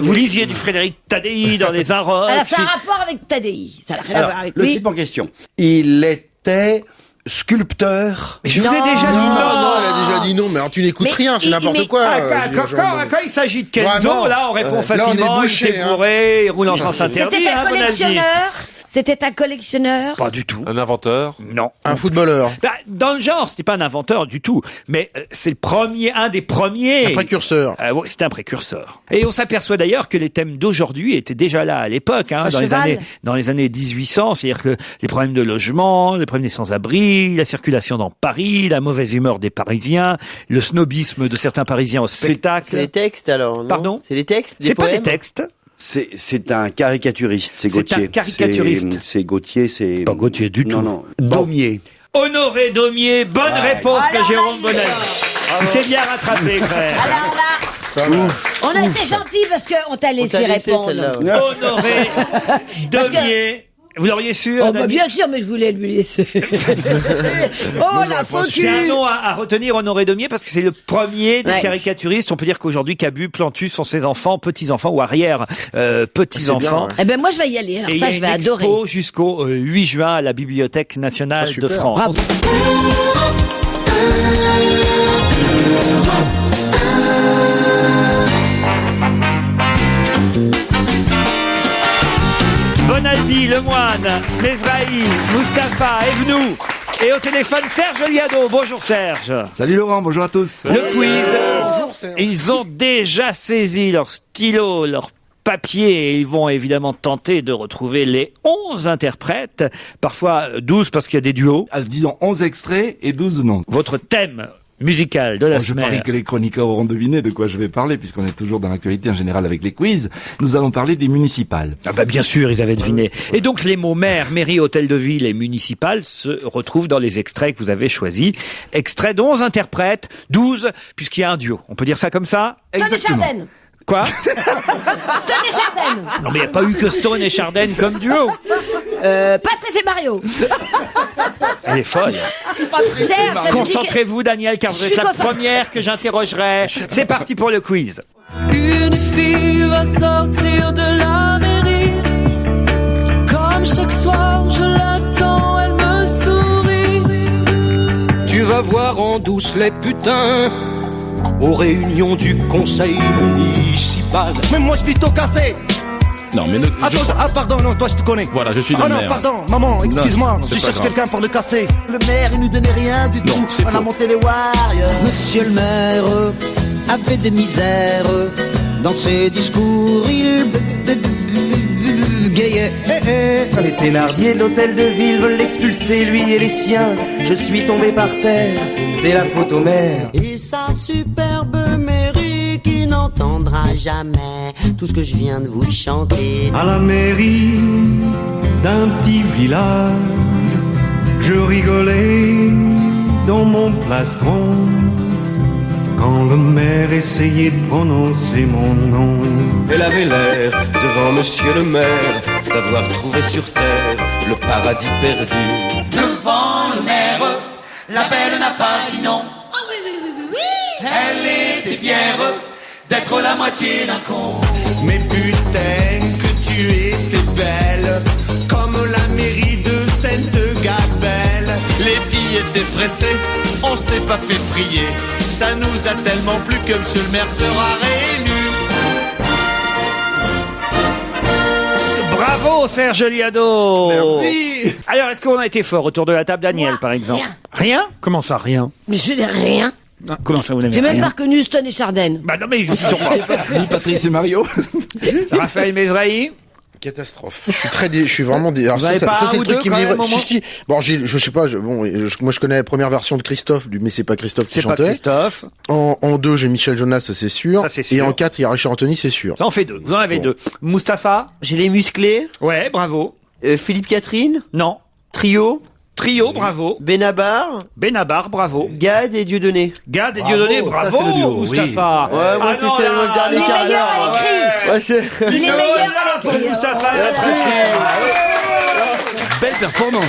vous lisiez du Frédéric Tadei dans les Inrocks. Alors, ça a un rapport avec Tadei. Ça n'a rien à voir avec lui. Le type en question, il était sculpteur. Mais je vous ai déjà dit non. Non, elle a déjà dit non, mais alors tu n'écoutes rien, c'est n'importe quoi. Quand il s'agit de Kenzo, là, on répond facilement, il était bourré, il roule en sens interdit. C'était un collectionneur. C'était un collectionneur? Pas du tout. Un inventeur? Non. Un footballeur? Dans le genre, c'était pas un inventeur du tout, mais c'est un des premiers. Un précurseur. C'était un précurseur. Et on s'aperçoit d'ailleurs que les thèmes d'aujourd'hui étaient déjà là à l'époque, dans les années 1800, c'est-à-dire que les problèmes de logement, les problèmes des sans-abri, la circulation dans Paris, la mauvaise humeur des Parisiens, le snobisme de certains Parisiens au spectacle. C'est les textes alors, non? Pardon? C'est les textes? C'est pas des textes. C'est un caricaturiste, c'est Gautier. C'est un caricaturiste. C'est Gautier, c'est... Pas Gautier du tout. Non. Daumier. Honoré Daumier, bonne réponse de Jérôme Bonnet. Il s'est bien rattrapé, frère. Alors là, on a été gentils parce qu'on t'a laissé répondre. Honoré Daumier. Vous l'auriez su Oh, bah, bien sûr, mais je voulais lui laisser. Oh, la focus. C'est un nom à retenir, Honoré Daumier, parce que c'est le premier des caricaturistes. On peut dire qu'aujourd'hui, Cabu, Plantus sont ses enfants, petits-enfants ou arrière petits-enfants. Eh ben, moi, je vais y aller. Alors, ça, je vais adorer. Jusqu'au 8 juin à la Bibliothèque nationale de France. Bravo. Bonaldi, Lemoine, Mesrahi, Mustapha, Evenou. Et au téléphone, Serge Liado. Bonjour Serge. Salut Laurent, bonjour à tous. Le quiz. Bonjour Serge. Ils ont déjà saisi leur stylo, leur papier, et ils vont évidemment tenter de retrouver les 11 interprètes, parfois 12 parce qu'il y a des duos. Disons 11 extraits et 12 noms. Votre thème musical de la Je semaine. parie que les chroniqueurs auront deviné de quoi je vais parler, puisqu'on est toujours dans l'actualité en général avec les quiz. Nous allons parler des municipales. Ah bah bien sûr, ils avaient deviné. Et donc les mots maire, mairie, hôtel de ville et municipal se retrouvent dans les extraits que vous avez choisis. Extraits d'11 interprètes, 12 puisqu'il y a un duo. On peut dire ça comme ça? Stone et Chardenne. Quoi? Stone et Chardenne. Non mais il n'y a pas eu que Stone et Chardenne comme duo. Patrice et Mario. Elle est folle. Serge, concentrez-vous Daniel, car vous êtes la première que j'interrogerai. C'est parti pour le quiz. Une fille va sortir de la mairie. Comme chaque soir je l'attends, elle me sourit. Tu vas voir en douce les putains aux réunions du conseil municipal. Mais moi je vis tout cassé. Non, mais pardon, non, toi je te connais. Voilà, je suis le maire. maire. Non, pardon, maman, excuse-moi, je cherche quelqu'un pour le casser. Le maire, il nous donnait rien du tout. On a monté les Warriors. Monsieur le maire avait des misères. Dans ses discours, il bégayait. Les Thénardier de l'hôtel de ville veulent l'expulser, lui et les siens. Je suis tombé par terre, c'est la faute au maire. Et sa superbe mairie qui n'entendra jamais tout ce que je viens de vous chanter. À la mairie d'un petit village, je rigolais dans mon plastron quand le maire essayait de prononcer mon nom. Elle avait l'air, devant monsieur le maire, d'avoir trouvé sur terre le paradis perdu. Devant le maire, la belle n'a pas dit non. Elle était fière d'être la moitié d'un con. Mais putain que tu étais belle, comme la mairie de Sainte-Gabelle. Les filles étaient pressées, on s'est pas fait prier. Ça nous a tellement plu que monsieur le maire sera réélu. Bravo Serge Liado. Merci. Alors, est-ce qu'on a été fort autour de la table, Daniel, par exemple? Rien. Comment ça, rien? Mais je n'ai rien. Non, comment ça, vous n'avez J'ai rien? même pas reconnu Stone et Chardenne. Bah non, mais ils sont pas. Ni Patrice et Mario. Raphaël Mesrahi. Catastrophe. Je suis très je suis vraiment alors Vous avez pas c'est un le ou truc deux, qui me quand même, livre. au moins Si. Bon, je sais pas, moi je connais la première version de Christophe, mais c'est pas Christophe qui C'est pas chantait. Christophe. En 2, j'ai Michel Jonas, c'est sûr. Ça, c'est sûr. Et en 4, il y a Richard Anthony, c'est sûr. Ça en fait 2. Vous en avez 2. Mustapha. J'ai les musclés. Ouais, bravo. Philippe Catherine. Non. Trio. Trio, bravo. Benabar. Benabar, bravo. Gad et Dieudonné. Gad et Dieudonné, bravo, Mustapha. Oui. Ouais, moi non, c'est là, le dernier Il est quart meilleur d'heure. à l'écrit. Ouais, c'est- Il est meilleur à pour l'écrit. Mustapha, notre fille. Belle performance.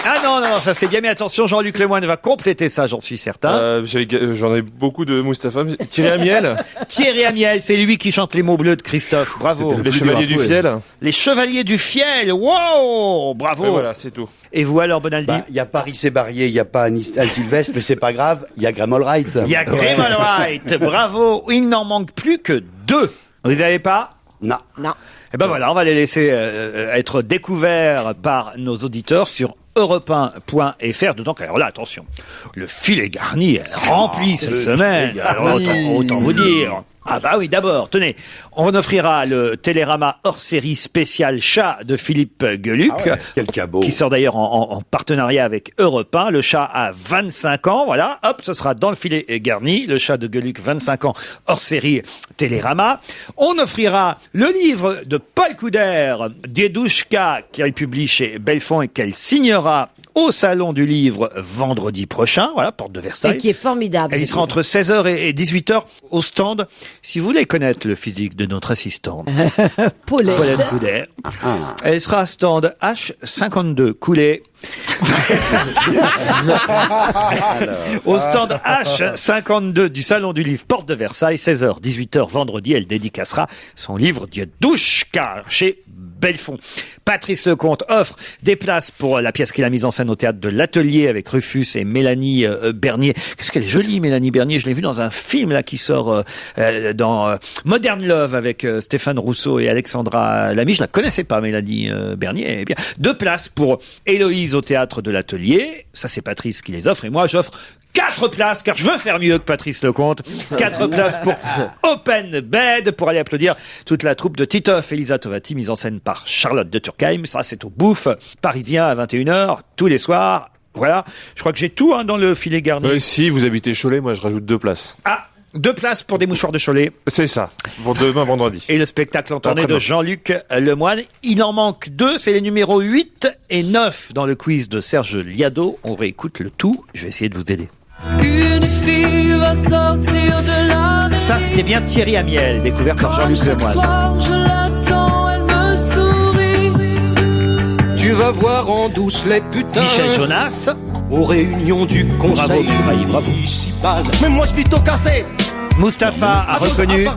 Ah non, ça c'est bien, mais attention, Jean-Luc Lemoyne va compléter ça, j'en suis certain. J'en ai beaucoup de Mustapha. Thierry Amiel. Thierry Amiel, c'est lui qui chante les mots bleus de Christophe, bravo. Les Chevaliers du Fiel. Les Chevaliers du Fiel, wow, bravo. Et voilà, c'est tout. Et vous alors, Bonaldi? Il y a Paris c'est Barrier, il y a pas Anne Sylvestre, mais c'est pas grave, il y a Graham Allwright. Il y a Graham Allwright, bravo. Il n'en manque plus que 2. Vous les avez pas? Non. Eh ben voilà, on va les laisser être découverts par nos auditeurs sur europe1.fr, d'autant que, alors là, attention, le filet garni est rempli cette semaine. Alors, autant vous dire. Ah bah oui, d'abord, tenez, on offrira le Télérama hors-série spécial chat de Philippe Gueluc, Quel cabot. qui sort d'ailleurs en partenariat avec Europe 1. Le chat a 25 ans, voilà, hop, ce sera dans le filet garni, le chat de Gueluc, 25 ans, hors-série Télérama. On offrira le livre de Paul Couder, Diedouchka, qu'elle publie chez Belfond et qu'elle signera au Salon du Livre vendredi prochain, voilà, porte de Versailles. Et qui est formidable. Elle y sera entre 16h et 18h au stand. Si vous voulez connaître le physique de notre assistante, Paulette Couder, elle sera stand H52 Coulet. Au stand H52 du Salon du Livre, porte de Versailles, 16h, 18h vendredi, elle dédicacera son livre Dieudushka chez Belfond. Patrice Lecomte offre des places pour la pièce qu'il a mise en scène au théâtre de l'Atelier avec Rufus et Mélanie Bernier. Qu'est-ce qu'elle est jolie, Mélanie Bernier. Je l'ai vue dans un film là qui sort dans Modern Love avec Stéphane Rousseau et Alexandra Lamy. Je la connaissais pas, Mélanie Bernier. Eh bien, 2 places pour Héloïse au théâtre de l'Atelier. Ça, c'est Patrice qui les offre. Et moi, j'offre 4 places, car je veux faire mieux que Patrice Lecomte. 4 places pour Open Bed, pour aller applaudir toute la troupe de Titoff et Lisa Tovati, mise en scène par Charlotte de Turckheim. Ça, c'est au Bouffe parisien à 21h, tous les soirs. Voilà. Je crois que j'ai tout dans le filet garni. Si vous habitez Cholet, moi, je rajoute 2 places. Ah, 2 places pour des mouchoirs de Cholet. C'est ça. Pour demain, vendredi. Et le spectacle en tournée de Jean-Luc Lemoyne. Il en manque 2. C'est les numéros 8 et 9 dans le quiz de Serge Liado. On réécoute le tout. Je vais essayer de vous aider. Une fille va sortir de la mer. Ça, c'était bien Thierry Amiel, découvert par Jean-Luc Chaque Lemoyne. soir, je l'attends, elle me sourit. Tu vas voir en douce les putains. Michel Jonas. Aux réunions du conseil municipal. Mais moi je vis tout cassé. Mustapha a reconnu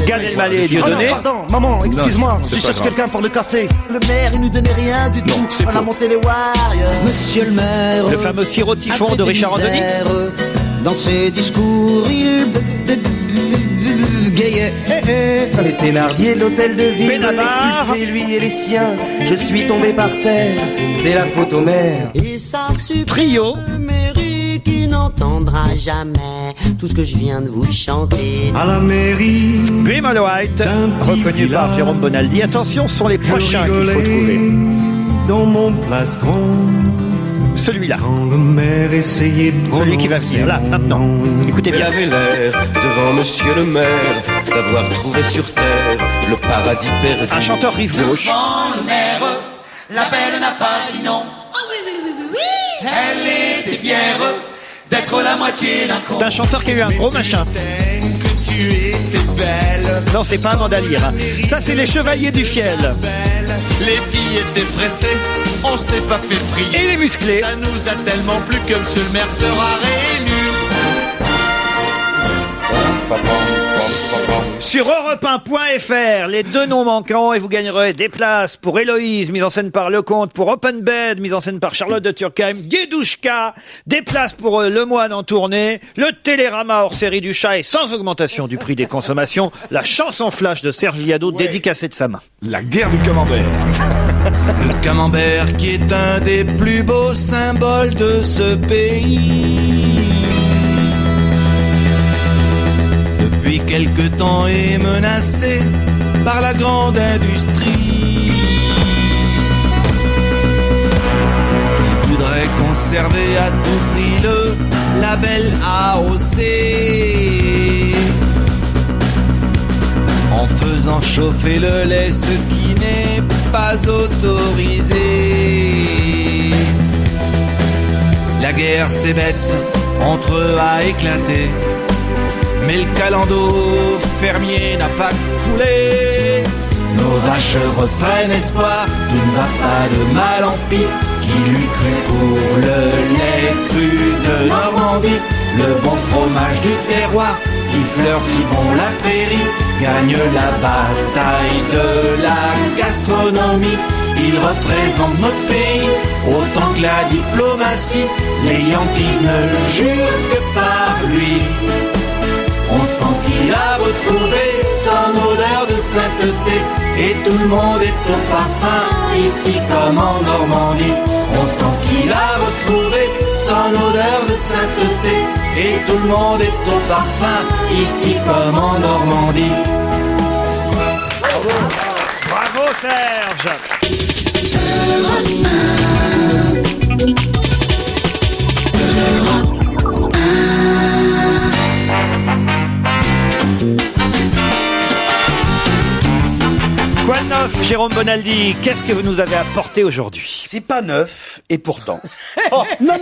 Gad Elmaleh et Dieudonné. Pardon, maman, excuse-moi, je cherche quelqu'un pour le casser. Le maire, il nous donnait rien du tout. On a monté les Warriors. Monsieur le maire. Le fameux sirop typhon de Richard Anthony. Dans ses discours, il gayait. Les Thénardier de l'hôtel de ville veulent Benabar. l'expulser, lui et les siens. Je suis tombé par terre, c'est la faute au maire. Et ça Trio. mairie qui n'entendra jamais tout ce que je viens de vous chanter. À la mairie, Grimald White, reconnu par Jérôme Bonaldi. Attention, ce sont les prochains qu'il faut trouver. dans mon plastron. Celui-là. Quand le maire essayait de Celui qui va venir, là, maintenant. Écoutez Elle bien. avait l'air, devant monsieur le maire, d'avoir trouvé sur terre le paradis perdu. Un chanteur rive gauche. Le maire, la belle n'a pas dit non. Elle était fière d'être la moitié d'un con. C'est un chanteur qui a eu un gros machin. Que tu étais belle. Non, c'est pas Amanda Lear. Ça, c'est les Chevaliers du Fiel. Les filles étaient pressées, on s'est pas fait prier. Et les musclés. Ça nous a tellement plu que monsieur le maire sera réélu. Sur europe1.fr, les 2 noms manquants et vous gagnerez des places pour Héloïse, mise en scène par Lecomte, pour Open Bed, mise en scène par Charlotte de Turckheim, Dieudushka, des places pour Lemoyne en tournée, le Télérama hors série du chat et sans augmentation du prix des consommations, la chanson flash de Serge Liado dédicacée de sa main. La guerre du camembert. Le camembert qui est un des plus beaux symboles de ce pays. Depuis quelque temps est menacé par la grande industrie qui voudrait conserver à tout prix le label AOC en faisant chauffer le lait, ce qui n'est pas autorisé. La guerre c'est bête, entre eux a éclaté. Mais le calendo fermier n'a pas coulé. Nos vaches reprennent espoir, tout ne va pas de mal en pis. Qui l'eût cru pour le lait cru de Normandie, le bon fromage du terroir qui fleure si bon la prairie, gagne la bataille de la gastronomie. Il représente notre pays autant que la diplomatie. Les Yankees ne jurent que par lui. On sent qu'il a retrouvé son odeur de sainteté et tout le monde est au parfum, ici comme en Normandie. On sent qu'il a retrouvé son odeur de sainteté et tout le monde est au parfum, ici comme en Normandie. Bravo Serge. Quoi de neuf, Jérôme Bonaldi, qu'est-ce que vous nous avez apporté aujourd'hui? C'est pas neuf, et pourtant. Non,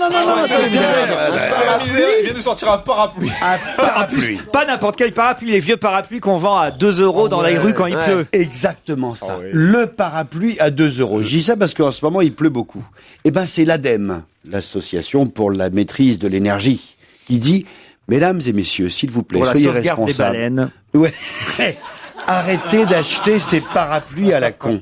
il vient de sortir un parapluie. Un parapluie. Pas n'importe quel parapluie, les vieux parapluies qu'on vend à 2 € dans la rue quand il pleut. Exactement ça. Le parapluie à 2 €. Je dis ça parce qu'en ce moment, il pleut beaucoup. Eh ben, c'est l'ADEME, l'Association pour la maîtrise de l'énergie, qui dit, mesdames et messieurs, s'il vous plaît, pour la soyez sauvegarde responsables. des baleines. Ouais. Arrêtez d'acheter ces parapluies à la con.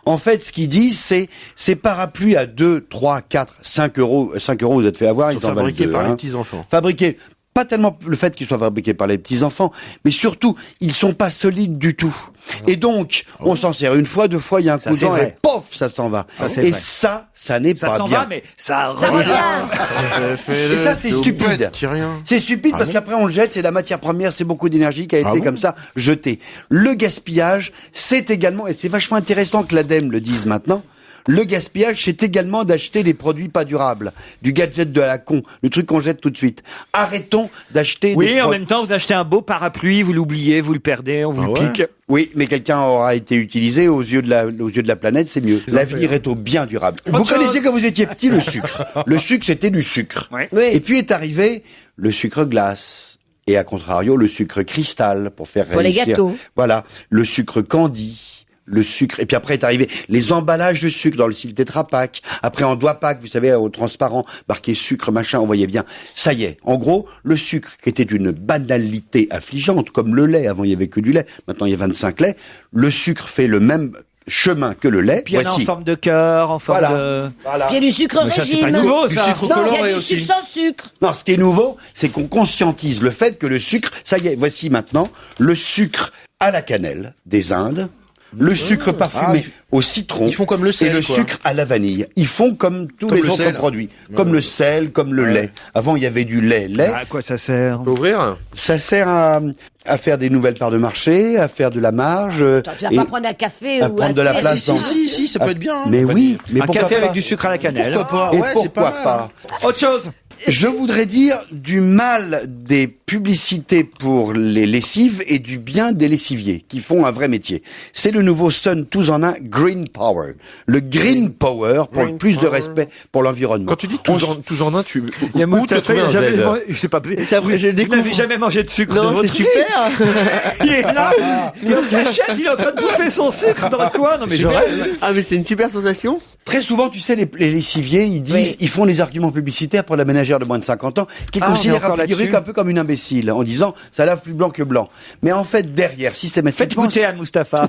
En fait, ce qu'ils disent, c'est ces parapluies à 2, 3, 4, 5 €. 5 €, vous êtes fait avoir, ils Ils sont en valent fabriqués 2, par hein. les petits-enfants. Fabriqués. Pas tellement le fait qu'ils soient fabriqués par les petits-enfants, mais surtout, ils sont pas solides du tout. Et donc, on s'en sert une fois, 2 fois, il y a un coup de vent et pof, ça s'en va. Et ça n'est pas bien. Ça s'en va, mais ça revient. Et ça, c'est stupide. C'est stupide parce qu'après, on le jette, c'est la matière première, c'est beaucoup d'énergie qui a été comme ça jetée. Le gaspillage, c'est également, et c'est vachement intéressant que l'ADEME le dise maintenant, le gaspillage, c'est également d'acheter des produits pas durables, du gadget de la con, le truc qu'on jette tout de suite. Arrêtons d'acheter en même temps, vous achetez un beau parapluie, vous l'oubliez, vous le perdez, on vous le pique. Oui, mais quelqu'un aura été utilisé aux yeux de la planète, c'est mieux. L'avenir est au bien durable. Vous connaissez quand vous étiez petit le sucre. Le sucre, c'était du sucre. Et puis est arrivé le sucre glace. Et à contrario, le sucre cristal pour faire réussir. Pour les gâteaux. Voilà. Le sucre candy. Le sucre, et puis après est arrivé les emballages de sucre dans le style Tetra Pak, après en doigt Pak, vous savez, au transparent, marqué sucre, machin, on voyait bien. Ça y est, en gros, le sucre qui était d'une banalité affligeante, comme le lait, avant il y avait que du lait, maintenant il y a 25 laits, le sucre fait le même chemin que le lait. Puis il y en a en forme de cœur, en forme de... Voilà. Il y a du sucre Mais ça, régime. c'est pas nouveau, ça. Du sucre coloré il y a du sucre sans sucre. Non, ce qui est nouveau, c'est qu'on conscientise le fait que le sucre, ça y est, voici maintenant, le sucre à la cannelle des Indes, le sucre parfumé au citron, ils font comme le sel, et le quoi. sucre à la vanille. Ils font comme tous Comme les le autres sel. produits, comme le sel, comme le lait. Avant, il y avait du lait. À quoi ça sert? Ouvrir? Ça sert à faire des nouvelles parts de marché, à faire de la marge. Attends, tu vas pas prendre un café à ou prendre un de la thé. place dans... Si, ça peut être bien. Hein. Mais oui, mais un pourquoi café pas avec du sucre à la cannelle. Pourquoi pas? Et Ouais, c'est pourquoi pas mal. pas Autre chose. Je voudrais dire du mal des publicités pour les lessives et du bien des lessiviers qui font un vrai métier. C'est le nouveau Sun tous en un Green Power. Le Green Power pour le plus de respect pour l'environnement. Quand tu dis tous en un, tu Il y a où t'as trouvé un Z? je sais pas. Ça, Vous je découvre. n'avez jamais mangé de sucre de Non, votre c'est vie. super. Il est là, il est en cachette, il est en train de bouffer son sucre dans le coin. Non mais je rêve. Ah, mais c'est une super sensation. Très souvent, tu sais, les lessiviers, ils disent, ils font les arguments publicitaires pour la ménagère de moins de 50 ans, qu'ils Ah, on est considèrent a encore priori là-dessus. un peu comme une imbécile, en disant, ça lave plus blanc que blanc. Mais en fait, derrière, Faites systématiquement, goûter à Mustapha.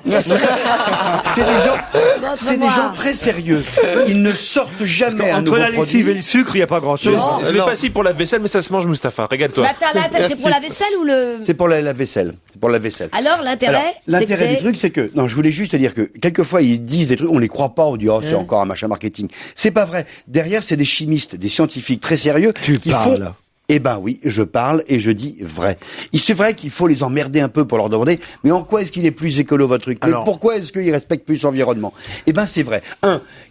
c'est des gens très sérieux. Ils ne sortent jamais un Entre nouveau la lessive et produit. le sucre, il n'y a pas grand chose. Ce n'est pas si pour la vaisselle, mais ça se mange, Mustapha. Régale-toi. Mais attends, là, c'est pour la vaisselle ou le... C'est pour la vaisselle. C'est pour la vaisselle. Alors, l'intérêt, L'intérêt c'est du truc, c'est que, non, je voulais juste dire que, quelquefois, ils disent des trucs, on les croit pas, on dit, oh, c'est encore un machin marketing. C'est pas vrai. Derrière, c'est des chimistes, des scientifiques très sérieux, qui font, eh ben oui, je parle et je dis vrai. C'est vrai qu'il faut les emmerder un peu pour leur demander, mais en quoi est-ce qu'il est plus écolo votre truc? Mais pourquoi est-ce qu'ils respectent plus l'environnement? Eh ben c'est vrai.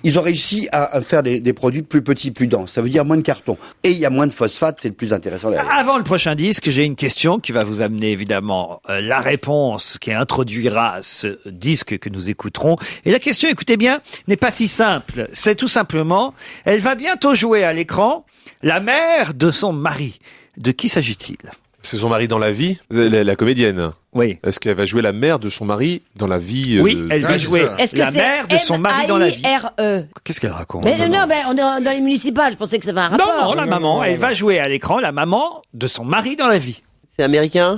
Ils ont réussi à faire des produits plus petits, plus denses. Ça veut dire moins de carton. Et il y a moins de phosphate, c'est le plus intéressant. Avant le prochain disque, j'ai une question qui va vous amener évidemment la réponse qui introduira ce disque que nous écouterons. Et la question, écoutez bien, n'est pas si simple. C'est tout simplement, elle va bientôt jouer à l'écran la mère de son mari. De qui s'agit-il? C'est son mari dans la vie, la comédienne. Oui. Est-ce qu'elle va jouer la mère de son mari dans la vie? Oui, elle va jouer Est-ce que la c'est mère de son mari dans la vie. M-A-I-R-E. Qu'est-ce qu'elle raconte? Mais non, mais on est dans les municipales, je pensais que ça avait un rapport. Non, la maman, elle va jouer à l'écran la maman de son mari dans la vie. C'est américain?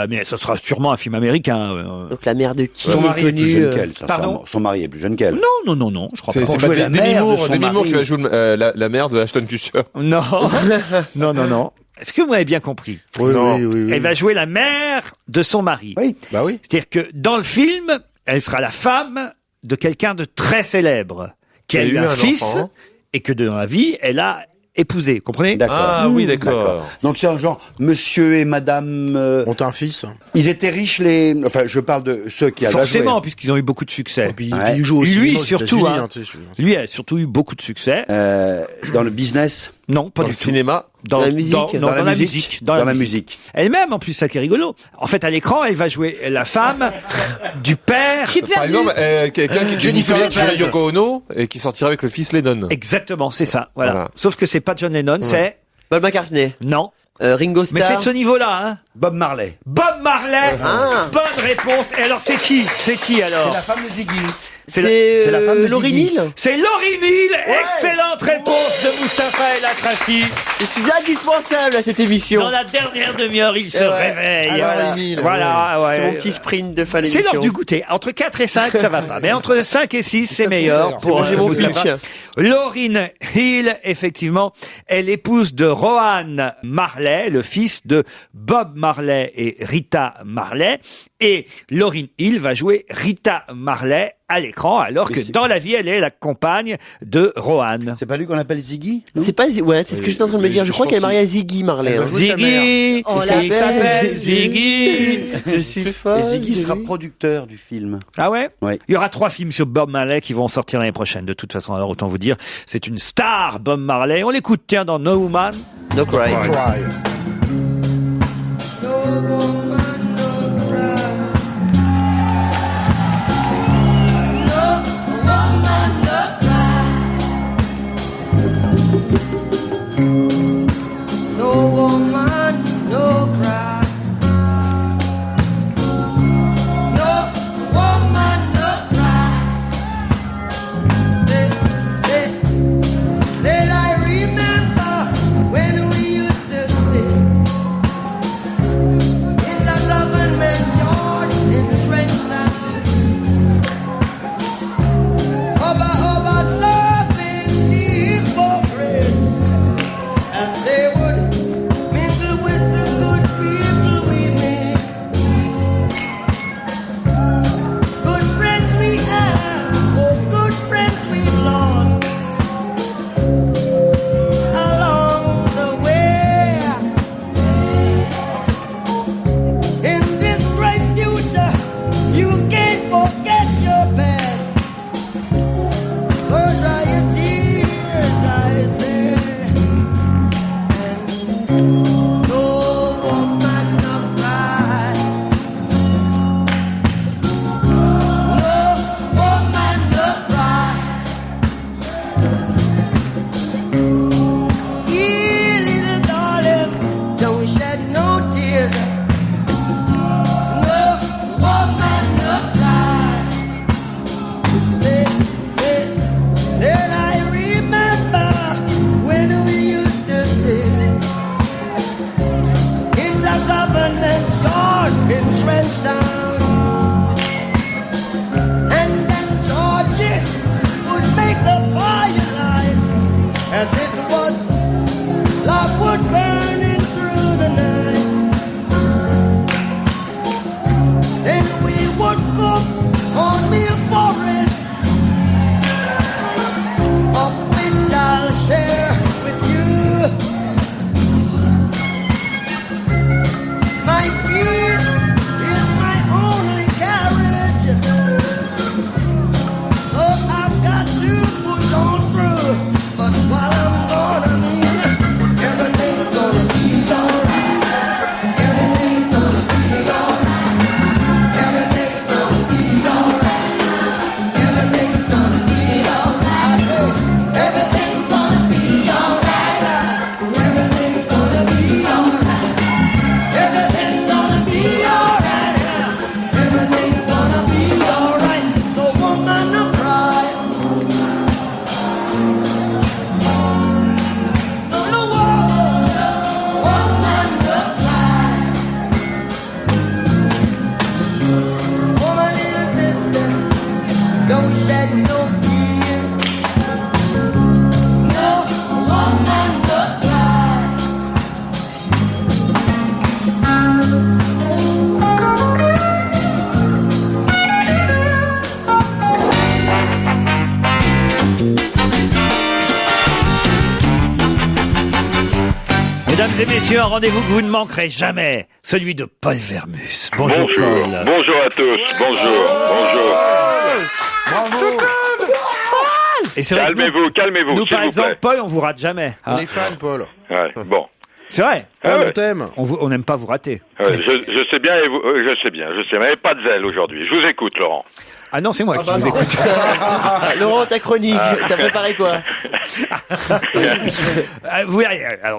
Mais ce sera sûrement un film américain. Donc la mère de qui? Son mari est plus jeune qu'elle, Pardon? sincèrement. Son mari est plus jeune qu'elle. Non, je crois pas. C'est jouer pas la Demi mère de Moore, son Demi Moore mari. qui va jouer la mère de Ashton Kutcher. Non, non. Est-ce que vous avez bien compris? Oui. Elle va jouer la mère de son mari. Oui. Bah oui. C'est-à-dire que dans le film, elle sera la femme de quelqu'un de très célèbre, qui a eu un fils, enfant. et que dans la vie, elle a épousé. Comprenez? D'accord. Ah oui, d'accord. Donc c'est un genre monsieur et madame. On a un fils. Ils étaient riches Enfin, je parle de ceux qui avaient Forcément, puisqu'ils ont eu beaucoup de succès. Puis Ouais. il joue aussi. Lui aux surtout, États-Unis, hein. tu sais, Lui a surtout eu beaucoup de succès. dans le business. Non, pas Dans du le tout. cinéma. Dans la musique. Dans la musique. Dans la musique. Elle-même, en plus, ça qui est rigolo. En fait, à l'écran, elle va jouer la femme du père. Par exemple, quelqu'un qui Jennifer Jennifer Lopez. Yoko Ono et qui sortira avec le fils Lennon. Exactement, c'est ça. Voilà. Voilà. Sauf que c'est pas John Lennon, c'est Paul McCartney. non. Ringo Starr. Mais c'est de ce niveau-là, hein. Bob Marley. Bob Marley. Ah. Bonne réponse. Et alors, c'est qui alors C'est la femme de Ziggy. C'est C'est la femme de Laurie Ziggy. Neal. C'est Laurie Neal. Excellente réponse de Mustapha El Akrassi. C'est indispensable à cette émission. Dans la dernière demi-heure, il se réveille. Alors, Voilà, ouais. C'est mon petit sprint de fin C'est d'émission. l'heure du goûter. Entre 4 et 5, ça va pas. Mais entre 5 et 6, c'est meilleur pour J'ai mon Mustapha. pitch. Lauryn Hill, effectivement, est l'épouse de Rohan Marley, le fils de Bob Marley et Rita Marley. Et Lauryn Hill va jouer Rita Marley à l'écran, alors que dans la vie, elle est la compagne de Rohan. C'est pas lui qu'on appelle Ziggy? non C'est pas, ouais, c'est ce que j'étais en train de me dire. Je crois qu'elle est mariée à Ziggy Marley. hein. Ziggy, On il l'appelle s'appelle Ziggy. Ziggy. Je suis folle. Et Ziggy de sera lui. producteur du film. Ah ouais? Ouais. Il y aura 3 films sur Bob Marley qui vont sortir l'année prochaine. De toute façon, alors autant vous dire, c'est une star, Bob Marley. On l'écoute, tiens, dans No Woman. No Cry. No woman, no cry. No woman, no cry. Said I remember when we used to sit in the government yard in Trenchtown. Over serving the hypocrites as they would mingle with the good people we meet. Good friends we have, oh good friends we've lost along the way. In this great future, you can't forget your past. So dry your tears, I say. No woman no cry. No woman no cry. Hey, little darling, don't shed no tears. No woman no cry. Said I remember when we used to sit in the government yard in Trenchtown. And then Georgie would make the firelight as it was love would burning through the night. Then we would cook cornmeal porridge, of which I'll share with you. My fear is my only carriage, so I've got to push on through. But while I'm gone, I mean, everything's gonna be alright. Everything's gonna be alright. Everything's gonna be alright. Everything's gonna be alright. Everything's gonna be alright. Everything's gonna be alright. Everything's gonna be alright. Everything's gonna be alright. So woman, no cry. No woman, no cry. For my little sister, don't shed no tears. No woman, no cry. Mesdames et messieurs, un rendez-vous que vous ne manquerez jamais, celui de Paul Vermus. Bonjour, Paul. Bonjour à tous. Bonjour. Bonjour. Bravo! Et c'est vrai que Calmez-vous, nous, s'il par vous exemple, plaît. Paul, on vous rate jamais. On est fan, Paul. Ouais, bon. C'est vrai. Ah ouais. On t'aime. On n'aime pas vous rater. Je sais bien, je sais, mais pas de zèle aujourd'hui. Je vous écoute, Laurent. Ah non, c'est moi qui vous écoute. Laurent, ta chronique, t'as préparé quoi? Vous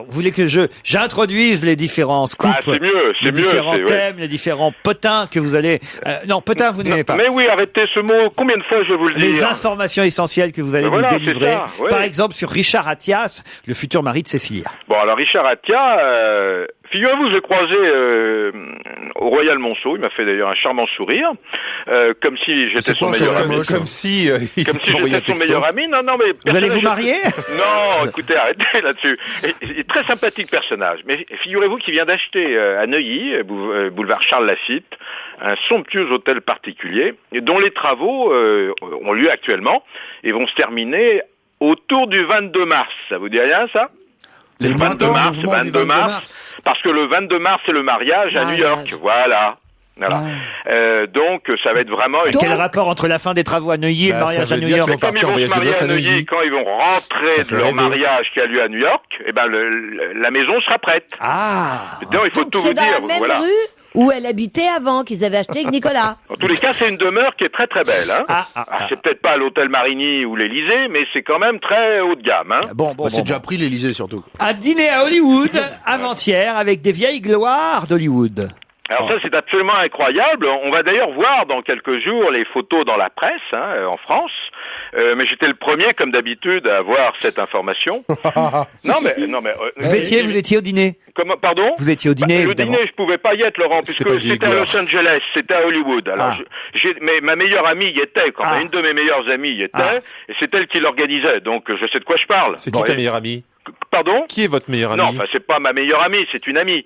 voulez que j'introduise les différents scoops, c'est mieux, les différents thèmes, les différents potins que vous allez... non, potins, vous n'aimez pas. Mais oui, arrêtez ce mot. Combien de fois je vais vous le dire? Les informations essentielles que vous allez nous délivrer. Ça, ouais. Par exemple, sur Richard Attias, le futur mari de Cécilia. Bon, alors Richard Attias, figurez-vous, je l'ai croisé au Royal Monceau. Il m'a fait d'ailleurs un charmant sourire, comme si j'étais son meilleur ami. Comme si j'étais son meilleur ami. Non, mais vous allez vous marier? Non, écoutez, arrêtez là-dessus. Il est très sympathique personnage. Mais figurez-vous qu'il vient d'acheter à Neuilly, boulevard Charles Lafitte, un somptueux hôtel particulier, dont les travaux ont lieu actuellement et vont se terminer autour du 22 mars. Ça vous dit rien, ça? C'est le 22 mars, parce que le 22 mars, c'est le mariage à New York. Voilà. Donc, ça va être vraiment... Quel rapport entre la fin des travaux à Neuilly et le mariage à New York? Comme ils vont se marier à Neuilly, quand ils vont rentrer de leur mariage qui a lieu à New York, eh ben, la maison sera prête. Donc, il faut tout vous dire. C'est dans la même rue où elle habitait avant, qu'ils avaient acheté avec Nicolas. En tous les cas, c'est une demeure qui est très très belle. Hein. C'est peut-être pas l'hôtel Marigny ou l'Élysée, mais c'est quand même très haut de gamme. Hein. C'est déjà pris l'Élysée surtout. Un dîner à Hollywood, avant-hier, avec des vieilles gloires d'Hollywood. Alors ça, c'est absolument incroyable. On va d'ailleurs voir dans quelques jours les photos dans la presse en France. Mais j'étais le premier, comme d'habitude, à avoir cette information. non mais. Vous étiez au dîner. Comment, pardon? Vous étiez au dîner, le évidemment. dîner, je pouvais pas y être, Laurent, puisque c'était à Los Angeles, c'était à Hollywood. Alors, mais ma meilleure amie y était, quand même. Une de mes meilleures amies y était, et c'est elle qui l'organisait. Donc, je sais de quoi je parle. C'est qui ta meilleure amie? Pardon? Qui est votre meilleure amie? Non, c'est pas ma meilleure amie, c'est une amie.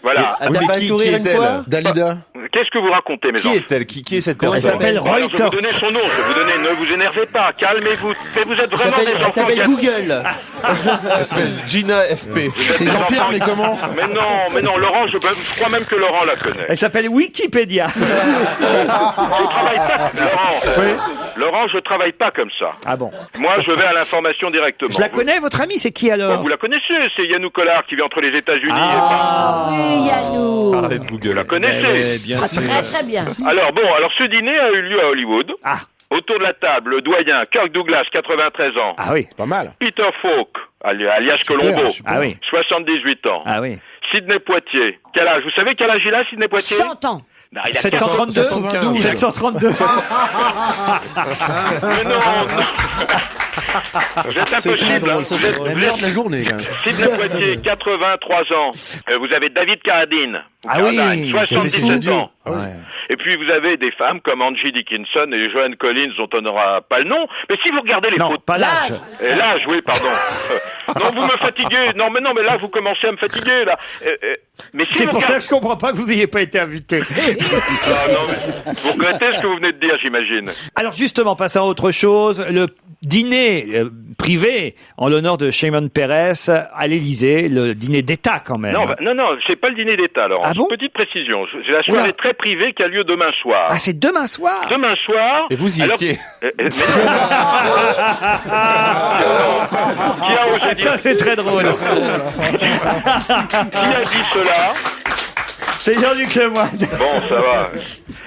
Voilà. T'as pas un sourire une fois? Dalida. Qu'est-ce que vous racontez, mes enfants? Qui est-elle? Qui est cette personne? Elle s'appelle Reuters. Je vais vous donner son nom, ne vous énervez pas, calmez-vous. Mais vous êtes vraiment des enfants. Elle s'appelle Google. Elle s'appelle Gina FP. C'est Jean-Pierre, mais comment? Mais non, Laurent, je crois même que Laurent la connaît. Elle s'appelle Wikipédia. Je travaille pas, Laurent, je travaille pas comme ça. Ah bon? Moi, je vais à l'information directement. Je la connais, votre amie, c'est qui alors? Vous la connaissez, c'est Yannou Collard qui vit entre les États-Unis Oui, Yannou. Parlez de Google. Vous la connaissez? Bien sûr. Très très bien. Alors ce dîner a eu lieu à Hollywood. Autour de la table, le doyen Kirk Douglas, 93 ans. Ah oui. Pas mal. Peter Falk, alias Colombo, 78 ans. Ah oui. Sidney Poitier, quel âge? Vous savez quel âge il a, Sidney Poitier? 100 ans. Non, il a 732? 732. Mais non. Vous êtes impossible. C'est la meilleure de la journée. Sidney Poitier, 83 ans. Vous avez David Carradine. Ah oui. 77 ans. Ouais. Et puis vous avez des femmes comme Angie Dickinson et Joan Collins, dont on n'aura pas le nom. Mais si vous regardez les photos... pas l'âge. L'âge, oui, pardon. Non, vous me fatiguez. Non, mais là, vous commencez à me fatiguer, là. Mais si c'est pour ça que je comprends pas que vous ayez pas été invité. Mais vous regrettez ce que vous venez de dire, j'imagine. Alors justement, passons à autre chose. Le dîner privé en l'honneur de Shimon Peres à l'Élysée, le dîner d'État quand même. Non, c'est pas le dîner d'État, Laurent. Ah bon? Petite précision. C'est la soirée très privée qui a lieu demain soir. Ah, c'est demain soir? Demain soir. Et vous y étiez. Qui a osé dire? Ça, c'est très drôle. Qui a dit cela? C'est Jean-Luc Lemoyne. Bon, ça va.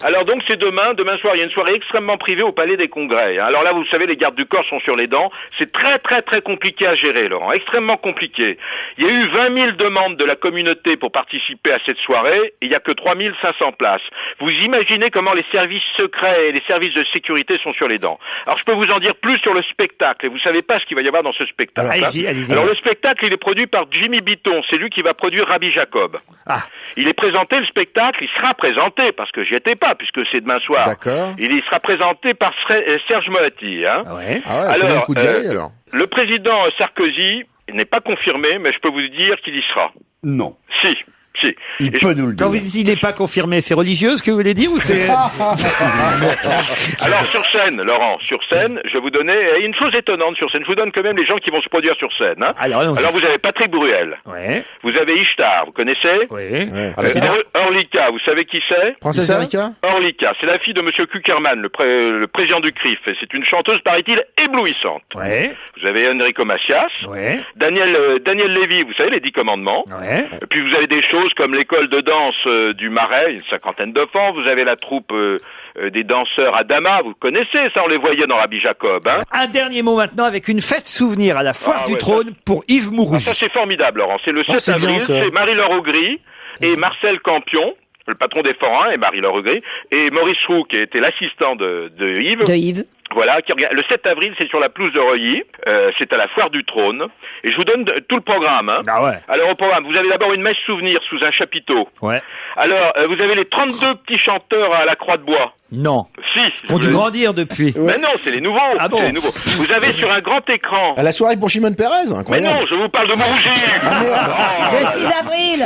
Alors donc c'est demain soir, il y a une soirée extrêmement privée au Palais des Congrès. Alors là, vous savez, les gardes du corps sont sur les dents. C'est très très très compliqué à gérer, Laurent. Extrêmement compliqué. Il y a eu 20 000 demandes de la communauté pour participer à cette soirée, et il n'y a que 3 500 places. Vous imaginez comment les services secrets et les services de sécurité sont sur les dents. Alors je peux vous en dire plus sur le spectacle, et vous savez pas ce qu'il va y avoir dans ce spectacle. Allez-y. Alors le spectacle, il est produit par Jimmy Bitton, c'est lui qui va produire Rabbi Jacob. Il est présenté, le spectacle, il sera présenté, parce que j'y étais pas, puisque c'est demain soir. D'accord. Il y sera présenté par Serge Moati. Hein. C'est un coup d'y aller, alors. Le président Sarkozy n'est pas confirmé, mais je peux vous dire qu'il y sera. Non. Si. Si. Il peut nous le dire. Quand vous dites il n'est pas confirmé, c'est religieux ce que vous voulez dire ou c'est... Alors sur scène, Laurent, sur scène, je vais vous donner une chose étonnante sur scène. Je vous donne quand même les gens qui vont se produire sur scène. Hein. Alors vous avez Patrick Bruel. Ouais. Vous avez Ishtar, vous connaissez? Oui. Orlika, vous savez qui c'est? Princesse Erika? Orlika, c'est la fille de Monsieur Kuckerman, le président du CRIF. Et c'est une chanteuse, paraît-il, éblouissante. Ouais. Vous avez Enrico Macias. Ouais. Daniel Lévy, vous savez, les 10 commandements. Ouais. Et puis vous avez des choses comme l'école de danse du Marais, une 50aine d'enfants. Vous avez la troupe des danseurs à Dama, vous connaissez ça, on les voyait dans Rabbi Jacob. Hein. Un dernier mot maintenant avec une fête souvenir à la Foire du Trône pour Yves Mourouzi. Ça c'est formidable, Laurent. C'est le 7 avril, bien, c'est Marie-Laure Augry et Marcel Campion, le patron des forains, et Marie-Laure Augry, et Maurice Roux, qui était l'assistant de Yves. De Yves. Voilà, le 7 avril, c'est sur la pelouse de Reuilly, c'est à la Foire du Trône, et je vous donne tout le programme. Hein. Ah ouais. Alors au programme, vous avez d'abord une messe souvenir sous un chapiteau. Ouais. Alors, vous avez les 32 petits chanteurs à la Croix de Bois. Non. Si. Ils ont dû grandir depuis. Mais non, c'est les nouveaux. Ah bon. C'est les nouveaux. Vous avez sur un grand écran. À la soirée pour Shimon Peres, Mais incroyable. non, je vous parle de Mourouzi. Le 6 avril.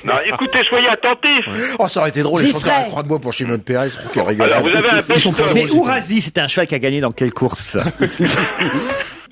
Non, écoutez, soyez attentifs. Oh, ça aurait été drôle, J'y les chanteurs à la serais. Croix de Bois pour Shimon Peres. Quelle rigolade. Alors, vous avez un best-of. Mais Ourasi, c'est un cheval qui a gagné dans quelle course?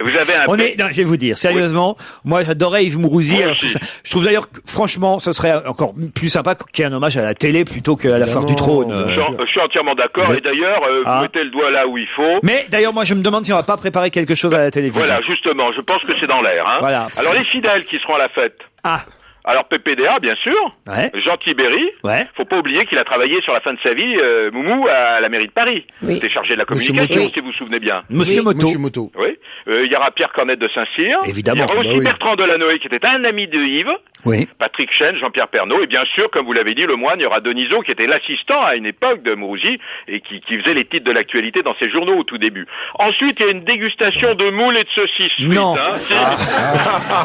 Vous avez un Non, je vais vous dire, sérieusement, moi j'adorais Yves Mourouzi. Moi Alors, aussi. je trouve d'ailleurs que, franchement, ce serait encore plus sympa qu'il y ait un hommage à la télé plutôt qu'à la Foire du Trône. Je suis entièrement d'accord. Et d'ailleurs, vous mettez le doigt là où il faut. Mais d'ailleurs, moi je me demande si on va pas préparer quelque chose à la télévision. Voilà, justement, je pense que c'est dans l'air. Hein. Voilà. Alors, les fidèles qui seront à la fête. Ah. Alors, PPDA, bien sûr. Ouais. Jean Tibéry. Ouais. Faut pas oublier qu'il a travaillé sur la fin de sa vie, Moumou, à la mairie de Paris. Oui. C'était chargé de la Monsieur communication, Moto. si vous vous souvenez bien. Monsieur Moto. Monsieur Moto. Oui. Il y aura Pierre Cornette de Saint-Cyr. Évidemment. Il y aura aussi Bah oui. Bertrand Delanoë, qui était un ami de Yves. Oui. Patrick Chêne, Jean-Pierre Pernaut, et bien sûr, comme vous l'avez dit, le moine, il y aura Denisot, qui était l'assistant à une époque de Mourouzi, et qui faisait les titres de l'actualité dans ses journaux au tout début. Ensuite, il y a une dégustation de moules et de saucisses. frites, Non. hein. Si.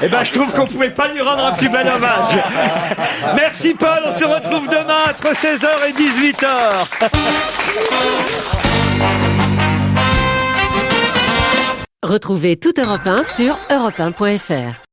Eh ben, je trouve qu'on pouvait pas lui rendre un plus bel hommage. Merci Paul, on se retrouve demain entre 16h et 18h. Retrouvez toute Europe 1 sur europe1.fr.